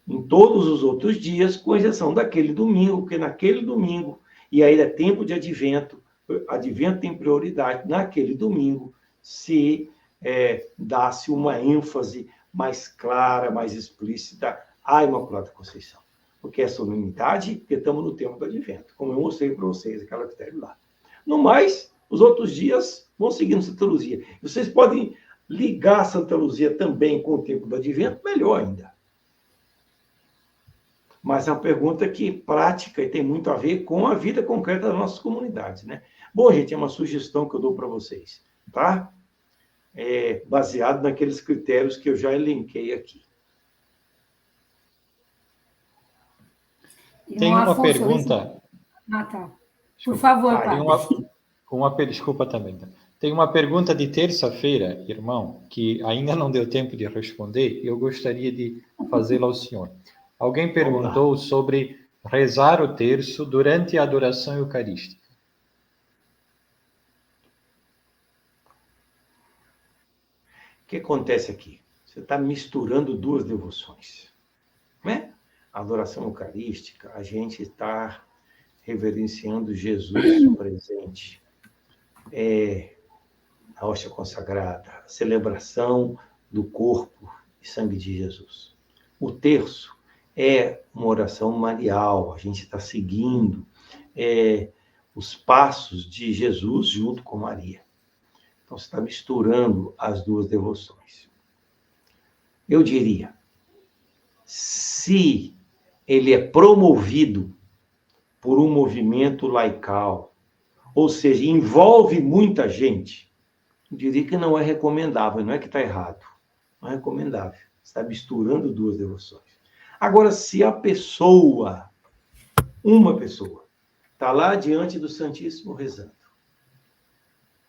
em todos os outros dias, com exceção daquele domingo, porque naquele domingo, e aí é tempo de advento tem prioridade, naquele domingo, se dá-se uma ênfase mais clara, mais explícita à Imaculada Conceição. Porque é solenidade, porque estamos no tempo do advento, como eu mostrei para vocês, aquela que está lá. No mais, os outros dias vão seguindo Santa Luzia. Vocês podem ligar Santa Luzia também com o tempo do Advento, melhor ainda. Mas é uma pergunta que prática e tem muito a ver com a vida concreta das nossas comunidades, né? Bom, gente, é uma sugestão que eu dou para vocês, tá? Baseado naqueles critérios que eu já elenquei aqui. Tem uma pergunta... Ah, tá. Por favor, padre. Desculpa também. Tá? Tem uma pergunta de terça-feira, irmão, que ainda não deu tempo de responder, e eu gostaria de fazê-la ao senhor. Alguém perguntou sobre rezar o terço durante a adoração eucarística. O que acontece aqui? Você está misturando duas devoções, né? A adoração eucarística, a gente está reverenciando Jesus presente. A hóstia consagrada, a celebração do corpo e sangue de Jesus. O terço é uma oração marial, a gente está seguindo os passos de Jesus junto com Maria. Então, você está misturando as duas devoções. Eu diria, se ele é promovido por um movimento laical, ou seja, envolve muita gente, eu diria que não é recomendável, não é que está errado, não é recomendável. Você está misturando duas devoções. Agora, se a pessoa, uma pessoa, está lá diante do Santíssimo rezando,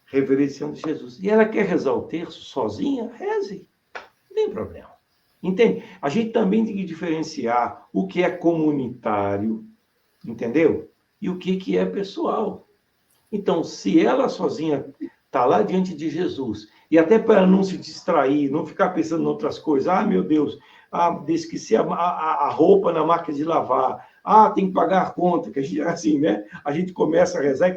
reverenciando Jesus, e ela quer rezar o terço sozinha, reze, não tem problema. Entende? A gente também tem que diferenciar o que é comunitário, entendeu? E o que é pessoal. Então, se ela sozinha está lá diante de Jesus, e até para não se distrair, não ficar pensando em outras coisas, meu Deus, esqueci a roupa na máquina de lavar, tem que pagar a conta, que a gente, assim, né? A gente começa a rezar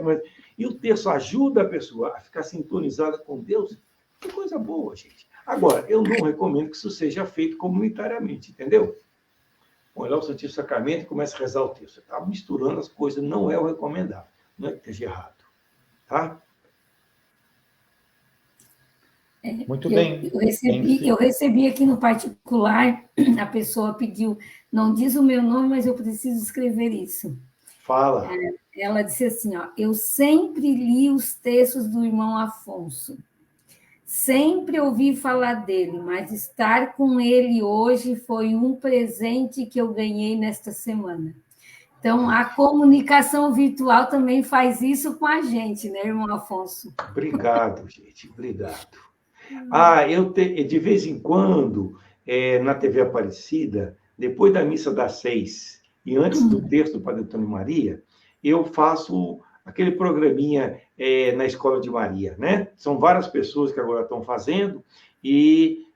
e o terço ajuda a pessoa a ficar sintonizada com Deus. Que coisa boa, gente. Agora, eu não recomendo que isso seja feito comunitariamente, entendeu? Põe lá o Santíssimo Sacramento e começa a rezar o terço. Você está misturando as coisas, não é o recomendável. Não é que esteja errado. Tá? Muito bem. Eu recebi aqui no particular, a pessoa pediu, não diz o meu nome, mas eu preciso escrever isso. Fala. Ela disse assim, eu sempre li os textos do irmão Afonso. Sempre ouvi falar dele, mas estar com ele hoje foi um presente que eu ganhei nesta semana. Então, a comunicação virtual também faz isso com a gente, né, irmão Afonso? Obrigado, gente, obrigado. De vez em quando, na TV Aparecida, depois da missa das 6 e antes do terço do Padre Antônio Maria, eu faço aquele programinha na Escola de Maria, né? São várias pessoas que agora estão fazendo e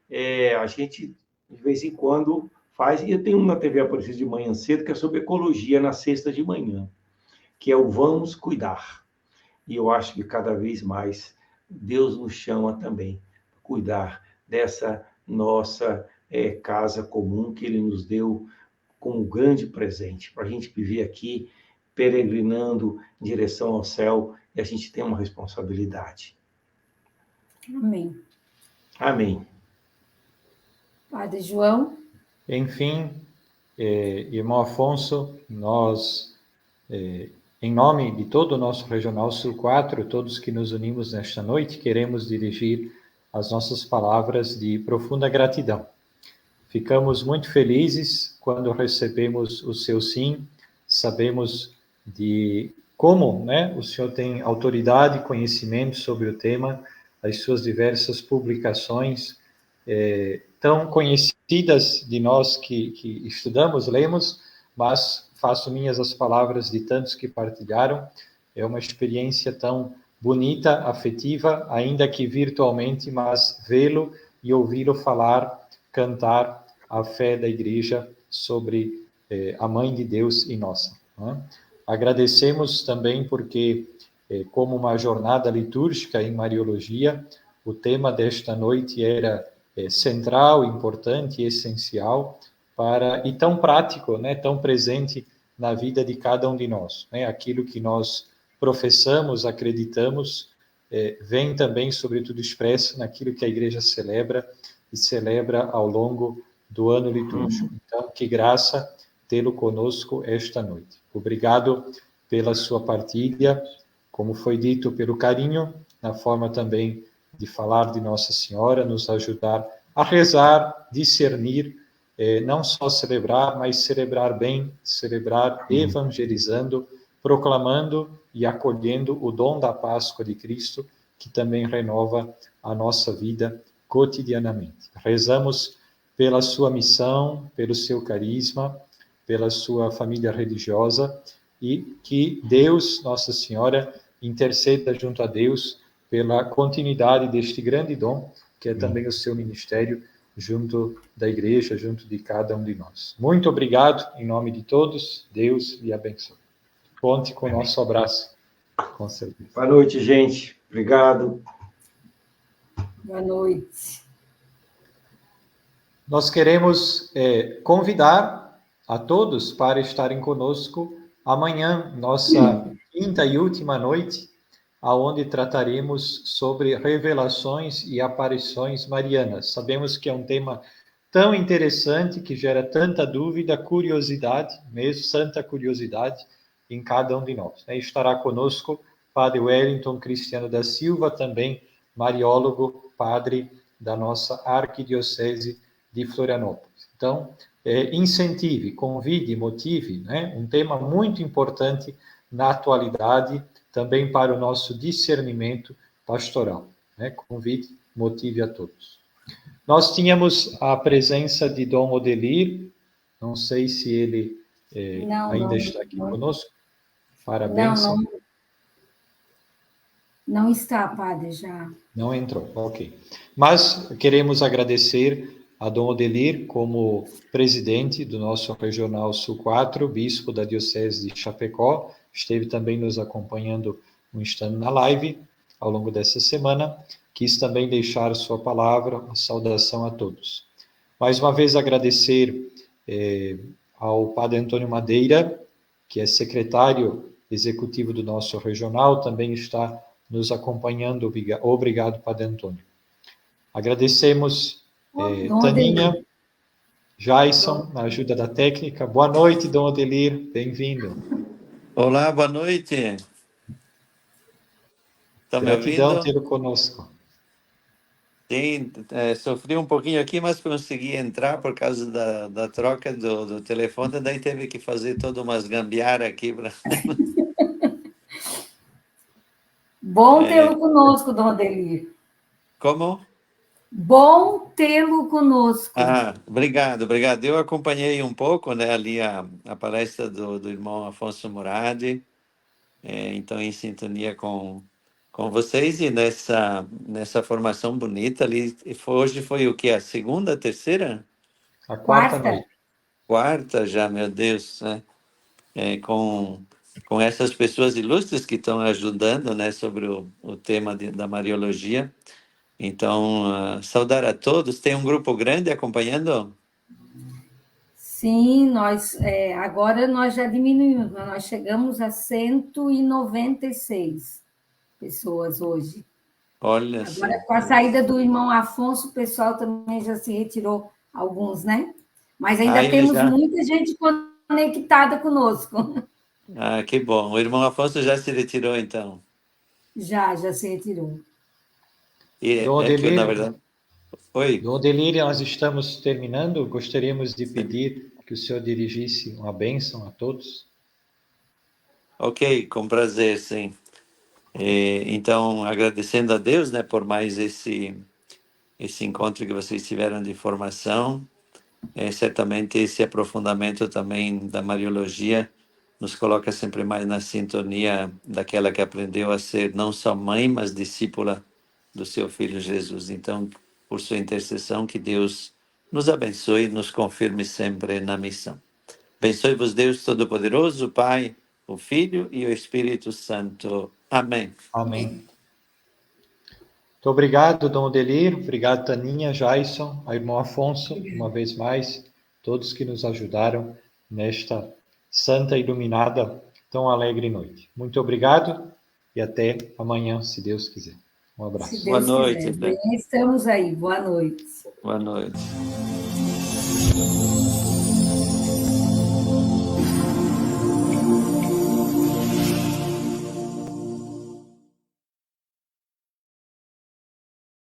a gente, de vez em quando, faz. E eu tenho uma TV Aparecida de manhã cedo que é sobre ecologia na sexta de manhã, que é o Vamos Cuidar. E eu acho que cada vez mais Deus nos chama também a cuidar dessa nossa casa comum que Ele nos deu como grande presente, para a gente viver aqui peregrinando em direção ao céu, e a gente tem uma responsabilidade. Amém. Amém. Padre João? Enfim, irmão Afonso, nós, em nome de todo o nosso Regional Sul 4, todos que nos unimos nesta noite, queremos dirigir as nossas palavras de profunda gratidão. Ficamos muito felizes quando recebemos o seu sim, sabemos de como, né, o senhor tem autoridade e conhecimento sobre o tema, as suas diversas publicações, tão conhecidas de nós que estudamos, lemos, mas faço minhas as palavras de tantos que partilharam. É uma experiência tão bonita, afetiva, ainda que virtualmente, mas vê-lo e ouvi-lo falar, cantar a fé da Igreja sobre a Mãe de Deus e nossa. Né? Agradecemos também porque, como uma jornada litúrgica em Mariologia, o tema desta noite era central, importante e essencial e tão prático, né, tão presente na vida de cada um de nós. Né? Aquilo que nós professamos, acreditamos, vem também, sobretudo, expresso naquilo que a igreja celebra e celebra ao longo do ano litúrgico. Então, que graça tê-lo conosco esta noite. Obrigado pela sua partilha, como foi dito, pelo carinho, na forma também de falar de Nossa Senhora, nos ajudar a rezar, discernir, não só celebrar, mas celebrar bem, celebrar evangelizando, proclamando e acolhendo o dom da Páscoa de Cristo, que também renova a nossa vida cotidianamente. Rezamos pela sua missão, pelo seu carisma, pela sua família religiosa, e que Deus, Nossa Senhora, interceda junto a Deus pela continuidade deste grande dom, que é também o seu ministério junto da igreja, junto de cada um de nós. Muito obrigado, em nome de todos, Deus lhe abençoe. Conte com o nosso abraço, com certeza. Boa noite, gente. Obrigado. Boa noite. Nós queremos convidar a todos para estarem conosco amanhã, nossa quinta e última noite, aonde trataremos sobre revelações e aparições marianas. Sabemos que é um tema tão interessante, que gera tanta dúvida, curiosidade, mesmo santa curiosidade, em cada um de nós. Estará conosco Padre Wellington Cristiano da Silva, também mariólogo, padre da nossa Arquidiocese de Florianópolis. Então, incentive, convide, motive, um tema muito importante na atualidade, também para o nosso discernimento pastoral. Convide, motive a todos. Nós tínhamos a presença de Dom Odelir, não sei se ele ainda está aqui conosco. Parabéns. Não está, padre, já. Não entrou, ok. Mas queremos agradecer a Dom Odelir como presidente do nosso Regional Sul 4, bispo da Diocese de Chapecó, esteve também nos acompanhando um instante na live ao longo dessa semana, quis também deixar sua palavra, uma saudação a todos. Mais uma vez agradecer ao Padre Antônio Madeira, que é secretário executivo do nosso regional, também está nos acompanhando. Obrigado, Padre Antônio. Agradecemos Taninha, Jason, na ajuda da técnica. Boa noite, Dom Odelir, bem-vindo. Olá, boa noite. Estão me ouvindo? Gratidão tê-lo conosco. Sim, sofri um pouquinho aqui, mas consegui entrar por causa da troca do telefone, daí teve que fazer toda umas gambiarra aqui. Bom tê-lo conosco, Dom Odelir. Como? Bom tê-lo conosco. Obrigado, obrigado. Eu acompanhei um pouco, ali a palestra do irmão Afonso Muradi, então em sintonia com vocês e nessa formação bonita ali. Hoje foi o quê? A segunda, a terceira? A quarta noite. Quarta já, meu Deus, né? Com essas pessoas ilustres que estão ajudando, sobre o tema da Mariologia. Então, saudar a todos. Tem um grupo grande acompanhando? Sim, agora nós já diminuímos, nós chegamos a 196 pessoas hoje. Olha agora, com a saída do irmão Afonso, o pessoal também já se retirou, alguns, né? Mas ainda temos muita gente conectada conosco. Que bom. O irmão Afonso já se retirou, então? Já se retirou. Dom Odelir, na verdade... Oi. Dom Odelir, nós estamos terminando. Gostaríamos de pedir que o senhor dirigisse uma bênção a todos. Ok, com prazer, sim. Então, agradecendo a Deus, por mais esse encontro que vocês tiveram de formação, certamente esse aprofundamento também da Mariologia nos coloca sempre mais na sintonia daquela que aprendeu a ser não só mãe, mas discípula do seu Filho Jesus. Então, por sua intercessão, que Deus nos abençoe e nos confirme sempre na missão. Abençoe-vos Deus Todo-Poderoso, Pai, o Filho e o Espírito Santo. Amém. Amém. Muito obrigado, Dom Odelir. Obrigado, Taninha, Jason, ao irmão Afonso, uma vez mais, todos que nos ajudaram nesta santa, iluminada, tão alegre noite. Muito obrigado e até amanhã, se Deus quiser. Um Se abraço. Boa Deus noite, quiser. Tânia. Bem, estamos aí. Boa noite. Boa noite.